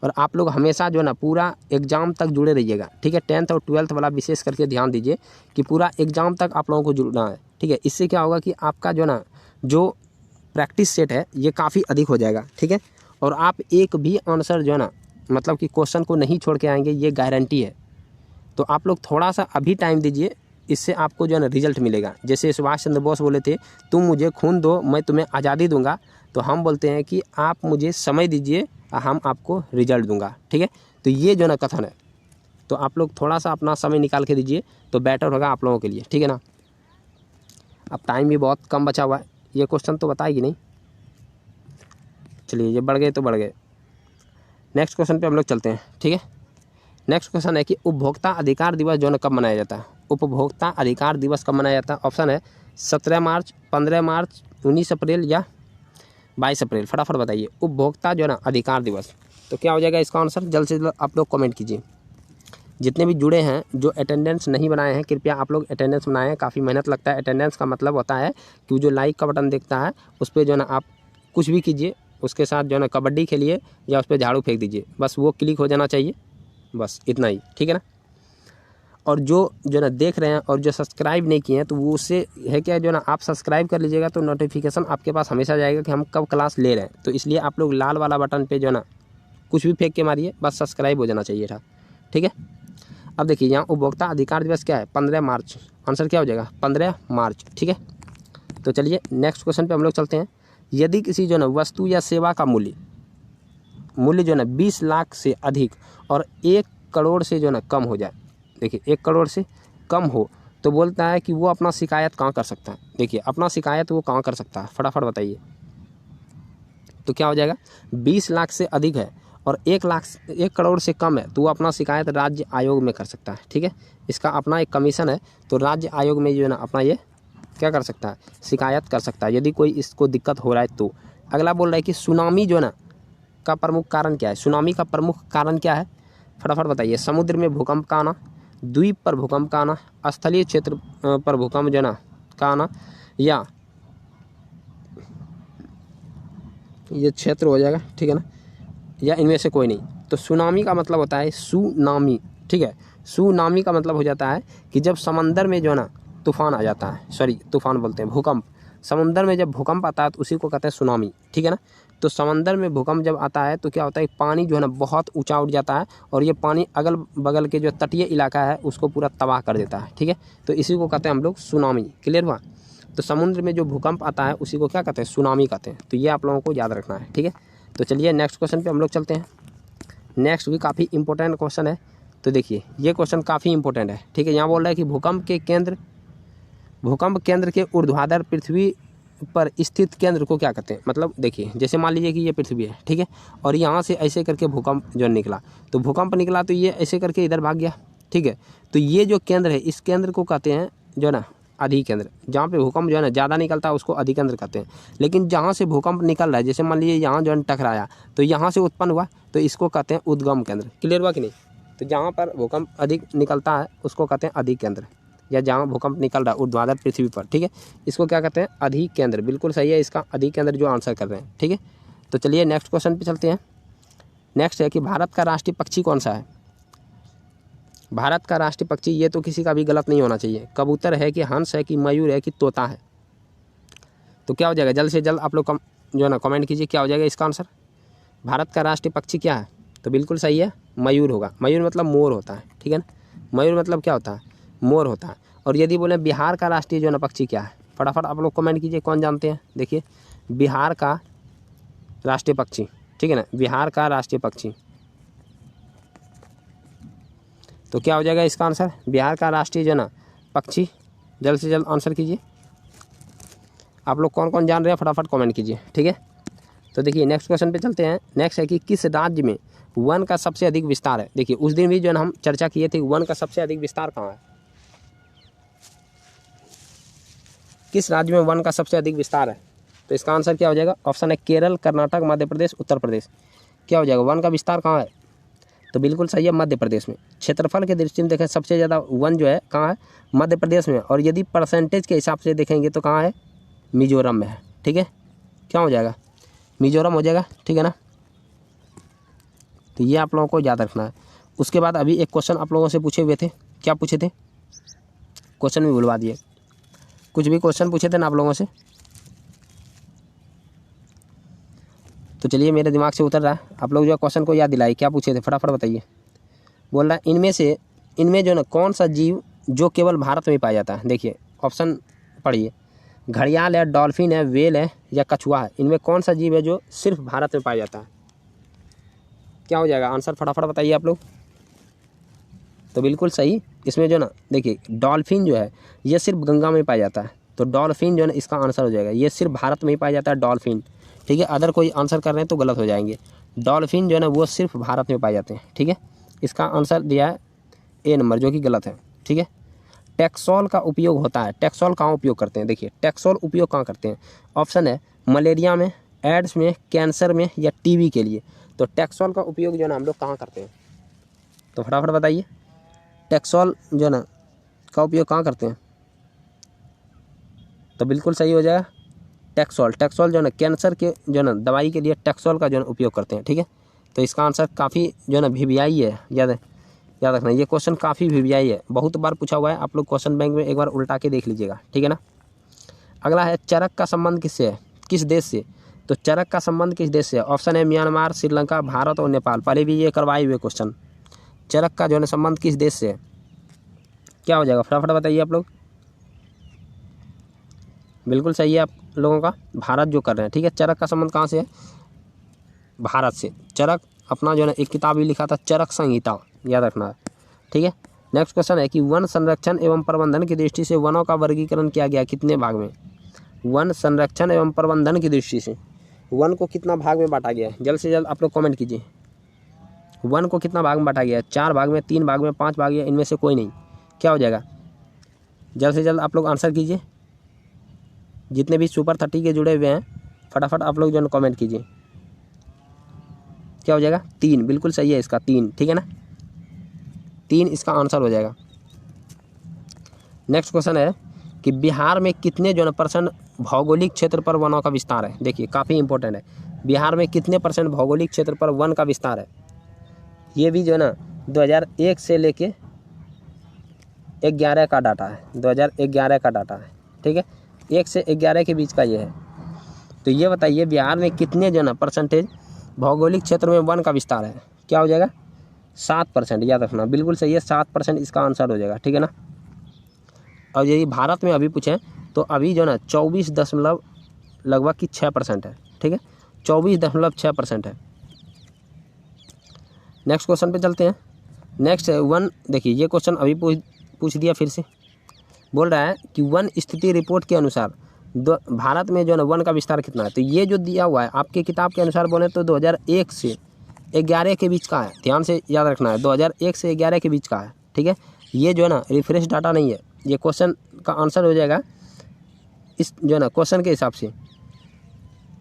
और आप लोग हमेशा जो है ना पूरा एग्जाम तक जुड़े रहिएगा। ठीक है, 10th और 12th वाला विशेष करके ध्यान दीजिए कि पूरा एग्जाम तक आप लोगों को जुड़ना है। ठीक है, इससे क्या होगा कि आपका जो ना जो प्रैक्टिस सेट है ये काफ़ी अधिक हो जाएगा। ठीक है, और आप एक भी आंसर जो है ना मतलब कि क्वेश्चन को नहीं छोड़ के आएंगे, ये गारंटी है। तो आप लोग थोड़ा सा अभी टाइम दीजिए, इससे आपको जो है ना रिजल्ट मिलेगा। जैसे सुभाष चंद्र बोस बोले थे, तुम मुझे खून दो मैं तुम्हें आज़ादी दूंगा, तो हम बोलते हैं कि आप मुझे समय दीजिए, हम आपको रिजल्ट दूंगा। ठीक है, तो ये जो ना कथन है, तो आप लोग थोड़ा सा अपना समय निकाल के दीजिए तो बेटर होगा आप लोगों के लिए। ठीक है ना, अब टाइम भी बहुत कम बचा हुआ है, ये क्वेश्चन तो बताएगी नहीं। चलिए, ये बढ़ गए तो बढ़ गए। नेक्स्ट क्वेश्चन पे हम लोग चलते हैं। ठीक है, नेक्स्ट क्वेश्चन है कि उपभोक्ता अधिकार दिवस जो है कब मनाया जाता है? उपभोक्ता अधिकार दिवस कब मनाया जाता है? ऑप्शन है 17 मार्च, 15 मार्च, 19 अप्रैल या 22 अप्रैल। फटाफट बताइए, उपभोक्ता जो है ना अधिकार दिवस, तो क्या हो जाएगा इसका आंसर? जल्द से जल्द आप लोग कमेंट कीजिए। जितने भी जुड़े हैं, जो अटेंडेंस नहीं बनाए हैं, कृपया आप लोग अटेंडेंस बनाएं। काफ़ी मेहनत लगता है। अटेंडेंस का मतलब होता है कि जो लाइक का बटन दिखता है उस पर जो है ना आप कुछ भी कीजिए, उसके साथ जो है ना कबड्डी खेलिए या उस पर झाड़ू फेंक दीजिए, बस वो क्लिक हो जाना चाहिए, बस इतना ही। ठीक है ना, और जो ना देख रहे हैं और जो सब्सक्राइब नहीं किए हैं, तो वो उससे है क्या, जो ना आप सब्सक्राइब कर लीजिएगा तो नोटिफिकेशन आपके पास हमेशा जाएगा कि हम कब क्लास ले रहे हैं। तो इसलिए आप लोग लाल वाला बटन पे जो ना कुछ भी फेंक के मारिए, बस सब्सक्राइब हो जाना चाहिए था। ठीक है, अब देखिए यहाँ उपभोक्ता अधिकार दिवस क्या है? 15 मार्च। आंसर क्या हो जाएगा? 15 मार्च। ठीक है, तो चलिए नेक्स्ट क्वेश्चन पे हम लोग चलते हैं। यदि किसी जो ना वस्तु या सेवा का मूल्य जो ना 20 लाख से अधिक और 1 करोड़ से जो ना कम हो जाए, देखिए 1 करोड़ से कम हो, तो बोलता है कि वो अपना शिकायत कहाँ कर सकता है? देखिए अपना शिकायत वो कहाँ कर सकता है? फटाफट बताइए। तो क्या हो जाएगा? 20 लाख से अधिक है और 1 करोड़ से कम है, तो वो अपना शिकायत राज्य आयोग में कर सकता है। ठीक है, इसका अपना एक कमीशन है, तो राज्य आयोग में जो है ना अपना ये क्या कर सकता है? शिकायत कर सकता है, यदि कोई इसको दिक्कत हो रहा है तो। अगला बोल रहा है कि सुनामी जो है ना का प्रमुख कारण क्या है? सुनामी का प्रमुख कारण क्या है? फटाफट बताइए। समुद्र में भूकंप का आना, द्वीप पर भूकंप का आना, स्थलीय क्षेत्र पर भूकंप जो ना का आना, या ये क्षेत्र हो जाएगा। ठीक है ना, या इनमें से कोई नहीं। तो सुनामी का मतलब होता है सुनामी। ठीक है, सुनामी का मतलब हो जाता है कि जब समंदर में जो है ना तूफान आ जाता है, सॉरी तूफान बोलते हैं, भूकंप। समंदर में जब भूकंप आता है तो उसी को कहते हैं सुनामी। ठीक है ना, तो समंदर में भूकंप जब आता है तो क्या होता है, पानी जो है ना बहुत ऊंचा उठ जाता है और ये पानी अगल बगल के जो तटीय इलाका है उसको पूरा तबाह कर देता है। ठीक है, तो इसी को कहते हैं हम लोग सुनामी। क्लियर हुआ? तो समुद्र में जो भूकंप आता है उसी को क्या कहते हैं? सुनामी कहते हैं। तो ये आप लोगों को याद रखना है। ठीक है, तो चलिए नेक्स्ट क्वेश्चन पे हम लोग चलते हैं। नेक्स्ट भी काफ़ी इंपॉर्टेंट क्वेश्चन है, तो देखिए ये क्वेश्चन काफ़ी इंपॉर्टेंट है। ठीक है, यहाँ बोल रहा है कि भूकंप केंद्र के ऊर्ध्वाधर पृथ्वी पर स्थित केंद्र को क्या कहते हैं? मतलब देखिए, जैसे मान लीजिए कि ये पृथ्वी है, ठीक है, और यहाँ से ऐसे करके भूकंप जो निकला, तो भूकंप निकला तो ये ऐसे करके इधर भाग गया। ठीक है, तो ये जो केंद्र है, इस केंद्र को कहते हैं जो ना अधिकेंद्र। जहाँ पे भूकंप जो है ना ज़्यादा निकलता है उसको अधिकेंद्र कहते हैं। लेकिन जहाँ से भूकंप निकल रहा है, जैसे मान लीजिए यहाँ जो है टकराया तो यहाँ से उत्पन्न हुआ, तो इसको कहते हैं उद्गम केंद्र। क्लियर हुआ कि नहीं? तो जहाँ पर भूकंप अधिक निकलता है उसको कहते हैं अधिकेंद्र, या जहाँ भूकंप निकल रहा है ऊर्ध्वाधर पृथ्वी पर, ठीक है, इसको क्या कहते हैं? अधिकेंद्र। बिल्कुल सही है इसका अधिकेंद्र जो आंसर कर रहे हैं। ठीक है, तो चलिए नेक्स्ट क्वेश्चन पे चलते हैं। नेक्स्ट है कि भारत का राष्ट्रीय पक्षी कौन सा है? भारत का राष्ट्रीय पक्षी, ये तो किसी का भी गलत नहीं होना चाहिए। कबूतर है कि हंस है कि मयूर है कि तोता है? तो क्या हो जाएगा? जल्द से जल्द आप लोग जो है ना कमेंट कीजिए, क्या हो जाएगा इसका आंसर? भारत का राष्ट्रीय पक्षी क्या है? तो बिल्कुल सही है, मयूर होगा। मयूर मतलब मोर होता है। ठीक है ना, मयूर मतलब क्या होता है? मोर होता है। और यदि बोले बिहार का राष्ट्रीय जो है ना पक्षी क्या है? फटाफट आप लोग कमेंट कीजिए, कौन जानते हैं? देखिए बिहार का राष्ट्रीय पक्षी, ठीक है ना, बिहार का राष्ट्रीय पक्षी, तो क्या हो जाएगा इसका आंसर? बिहार का राष्ट्रीय जो ना पक्षी, जल्द से जल्द आंसर कीजिए। आप लोग कौन कौन जान रहे हैं फटाफट कमेंट कीजिए। ठीक है, तो देखिए नेक्स्ट क्वेश्चन पे चलते हैं। नेक्स्ट है कि किस राज्य में वन का सबसे अधिक विस्तार है? देखिए उस दिन भी जो है हम चर्चा किए थे, वन का सबसे अधिक विस्तार कहाँ है? किस राज्य में वन का सबसे अधिक विस्तार है? तो इसका आंसर क्या हो जाएगा? ऑप्शन है केरल, कर्नाटक, मध्य प्रदेश, उत्तर प्रदेश। क्या हो जाएगा? वन का विस्तार कहाँ है? तो बिल्कुल सही है, मध्य प्रदेश में। क्षेत्रफल के दृष्टि में देखें सबसे ज़्यादा वन जो है कहाँ है? मध्य प्रदेश में। और यदि परसेंटेज के हिसाब से देखेंगे तो कहाँ है? मिजोरम में है। ठीक है, क्या हो जाएगा? मिजोरम हो जाएगा। ठीक है ना, तो ये आप लोगों को याद रखना है। उसके बाद अभी एक क्वेश्चन आप लोगों से पूछे हुए थे। क्या पूछे थे? क्वेश्चन भी भुलवा दिए। कुछ भी क्वेश्चन पूछे थे ना आप लोगों से, तो चलिए मेरे दिमाग से उतर रहा है। आप लोग जो क्वेश्चन को याद दिलाइए, क्या पूछे थे फटाफट बताइए। बोल रहा है इनमें जो ना कौन सा जीव जो केवल भारत में ही पाया जाता है? देखिए ऑप्शन पढ़िए। घड़ियाल है, डॉल्फिन है, वेल है या कछुआ है? इनमें कौन सा जीव है जो सिर्फ भारत में पाया जाता है? क्या हो जाएगा आंसर? फटाफट बताइए आप लोग। तो बिल्कुल सही, इसमें जो ना देखिए डॉल्फिन जो है ये सिर्फ गंगा में पाया जाता है, तो डॉल्फिन जो है ना इसका आंसर हो जाएगा। ये सिर्फ भारत में ही पाया जाता है डॉल्फिन। ठीक है, अदर कोई आंसर कर रहे हैं तो गलत हो जाएंगे। डॉल्फिन जो है ना वो सिर्फ भारत में पाए जाते हैं। ठीक है, इसका आंसर दिया है ए नंबर, जो कि गलत है। ठीक है, टैक्सोल का उपयोग होता है। टैक्सोल कहाँ उपयोग करते हैं? देखिए टैक्सोल उपयोग कहाँ करते हैं? ऑप्शन है मलेरिया में, एड्स में, कैंसर में या टीबी के लिए। तो टैक्सोल का उपयोग जो है ना हम लोग कहाँ करते हैं? तो फटाफट बताइए। टैक्सोल जो है ना का उपयोग कहाँ करते हैं? तो बिल्कुल सही हो जाएगा टैक्सोल। टैक्सोल जो है ना कैंसर के जो है ना दवाई के लिए टैक्सोल का जो है उपयोग करते हैं। ठीक है, तो इसका आंसर काफ़ी जो है ना वीवीआई है। याद रखना, ये क्वेश्चन काफ़ी वीवीआई है, बहुत बार पूछा हुआ है। आप लोग क्वेश्चन बैंक में एक बार उल्टा के देख लीजिएगा। ठीक है ना। अगला है चरक का संबंध किससे है? किस देश से? तो चरक का संबंध किस देश से है? ऑप्शन है म्यांमार, श्रीलंका, भारत और नेपाल। पहले भी ये करवाए हुए क्वेश्चन। चरक का जो है संबंध किस देश से है? क्या हो जाएगा फटाफट बताइए आप लोग। बिल्कुल सही है आप लोगों का, भारत जो कर रहे हैं। ठीक है, चरक का संबंध कहाँ से है? भारत से। चरक अपना जो है ना एक किताब भी लिखा था, चरक संहिता, याद रखना है। ठीक है, नेक्स्ट क्वेश्चन है कि वन संरक्षण एवं प्रबंधन की दृष्टि से वनों का वर्गीकरण किया गया कितने भाग में? वन संरक्षण एवं प्रबंधन की दृष्टि से वन को कितना भाग में बांटा गया है? जल्द से जल्द आप लोग कमेंट कीजिए। वन को कितना भाग में बांटा गया है? 4 भाग में, 3 भाग में, 5 भाग या इनमें से कोई नहीं? क्या हो जाएगा? जल्द से जल्द आप लोग आंसर कीजिए। जितने भी सुपर 30 के जुड़े हुए हैं फटाफट आप लोग जो है कमेंट कीजिए। क्या हो जाएगा? 3। बिल्कुल सही है इसका 3। ठीक है ना, 3 इसका आंसर हो जाएगा। नेक्स्ट क्वेश्चन है कि बिहार में कितने जो है % भौगोलिक क्षेत्र पर वनों का विस्तार है? देखिए काफ़ी इंपॉर्टेंट है। बिहार में कितने % भौगोलिक क्षेत्र पर वन का विस्तार है? ये भी जो है ना 2001 से लेके 11 का डाटा है। 2011 का डाटा है। ठीक है, 1 से 11 के बीच का ये है। तो ये बताइए बिहार में कितने जो है ना % भौगोलिक क्षेत्र में वन का विस्तार है? क्या हो जाएगा? 7%। याद रखना, बिल्कुल सही है, 7% इसका आंसर हो जाएगा। ठीक है ना। और यदि भारत में अभी पूछें तो अभी जो है ना 24 दशमलव लगभग की 6% है। ठीक है, 24.6% है। नेक्स्ट क्वेश्चन पे चलते हैं। नेक्स्ट है वन। देखिए ये क्वेश्चन अभी पूछ दिया फिर से। बोल रहा है कि वन स्थिति रिपोर्ट के अनुसार भारत में जो है ना वन का विस्तार कितना है? तो ये जो दिया हुआ है आपके किताब के अनुसार बोले तो 2001 से 11 के बीच का है। ध्यान से याद रखना है, 2001 से 11 के बीच का है। ठीक है, ये जो है ना रिफ्रेश डाटा नहीं है। ये क्वेश्चन का आंसर हो जाएगा इस जो है ना क्वेश्चन के हिसाब से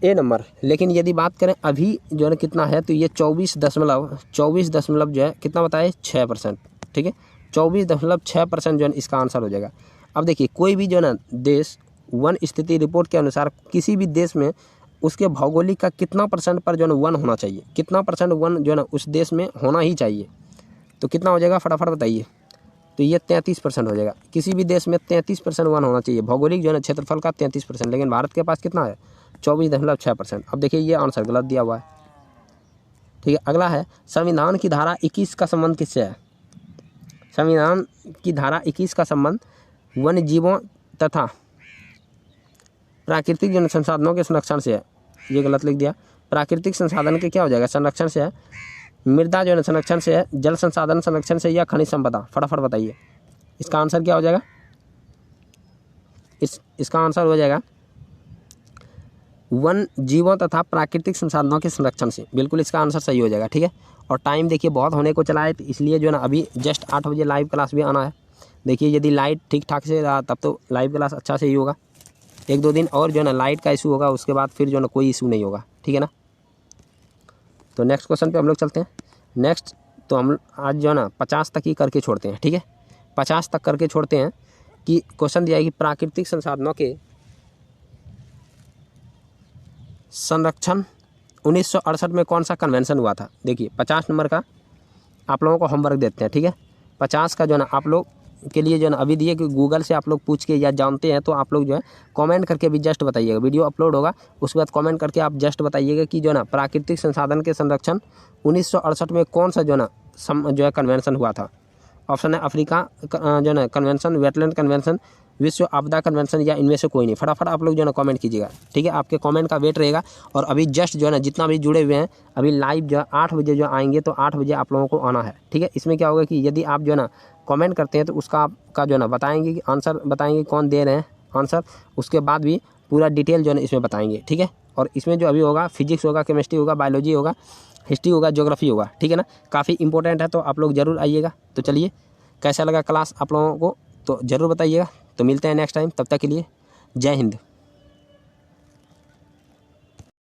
ए नंबर। लेकिन यदि बात करें अभी जो है ना कितना है, तो ये 24 दशमलव जो है कितना बताए? 6%। ठीक है, 24.6% जो है इसका आंसर हो जाएगा। अब देखिए कोई भी जो है ना देश वन स्थिति रिपोर्ट के अनुसार किसी भी देश में उसके भौगोलिक का कितना % पर जो है वन होना चाहिए? कितना % वन जो है ना उस देश में होना ही चाहिए? तो कितना हो जाएगा फटाफट बताइए। तो ये 33% हो जाएगा। किसी भी देश में 33% वन होना चाहिए, भौगोलिक जो है ना क्षेत्रफल का 33%। लेकिन भारत के पास कितना है? 24.6%। अब देखिए ये आंसर गलत दिया हुआ है। ठीक है, अगला है संविधान की धारा 21 का संबंध किससे है? संविधान की धारा 21 का संबंध वन्य जीवों तथा प्राकृतिक जो संसाधनों के संरक्षण से है। ये गलत लिख दिया। प्राकृतिक संसाधन के क्या हो जाएगा? संरक्षण से है। मृदा जो है संरक्षण से है, जल संसाधन संरक्षण से या खनिज संपदा? फटाफट बताइए इसका आंसर क्या हो जाएगा? इसका आंसर हो जाएगा वन जीवों तथा प्राकृतिक संसाधनों के संरक्षण से। बिल्कुल इसका आंसर सही हो जाएगा। ठीक है, और टाइम देखिए बहुत होने को चला है, तो इसलिए जो है ना अभी जस्ट 8 बजे लाइव क्लास भी आना है। देखिए यदि लाइट ठीक ठाक से रहा तब तो लाइव क्लास अच्छा से ही होगा। 1-2 दिन और जो है ना लाइट का इशू होगा, उसके बाद फिर जो है ना कोई इशू नहीं होगा, ठीक है ना। तो नेक्स्ट क्वेश्चन पे हम लोग चलते हैं। नेक्स्ट तो हम आज जो है ना 50 तक ही करके छोड़ते हैं, ठीक है। 50 तक करके छोड़ते हैं कि क्वेश्चन दिया है कि प्राकृतिक संसाधनों के संरक्षण 1968 में कौन सा कन्वेंशन हुआ था। देखिए 50 नंबर का आप लोगों को होमवर्क देते हैं, ठीक है। 50 का जो है ना आप लोग के लिए जो है ना अभी दिए कि गूगल से आप लोग पूछ के या जानते हैं तो आप लोग जो है कमेंट करके भी जस्ट बताइएगा। वीडियो अपलोड होगा उसके बाद कमेंट करके आप जस्ट बताइएगा कि जो है ना प्राकृतिक संसाधन के संरक्षण 1968 में कौन सा जो है कन्वेंशन हुआ था। ऑप्शन है अफ्रीका जो है ना कन्वेंशन, वेटलैंड कन्वेंशन, विश्व आपदा कन्वेंशन या इनमें से कोई नहीं। फटाफट आप लोग जो है ना कमेंट कीजिएगा, ठीक है। आपके कमेंट का वेट रहेगा। और अभी जस्ट जो है ना जितना भी जुड़े हुए हैं अभी लाइव जो है 8 बजे जो आएंगे तो 8 बजे आप लोगों को आना है, ठीक है। इसमें क्या होगा कि यदि आप जो है ना कमेंट करते हैं तो उसका आपका जो है ना बताएंगे कि आंसर बताएंगे कौन दे रहे हैं आंसर, उसके बाद भी पूरा डिटेल जो है ना इसमें बताएंगे, ठीक है। और इसमें जो अभी होगा फिजिक्स होगा, केमिस्ट्री होगा, बायोलॉजी होगा, हिस्ट्री होगा, ज्योग्राफी होगा, ठीक है ना। काफ़ी इंपॉर्टेंट है तो आप लोग ज़रूर आइएगा। तो चलिए कैसा लगा क्लास आप लोगों को तो ज़रूर बताइएगा। तो मिलते हैं नेक्स्ट टाइम, तब तक के लिए जय हिंद।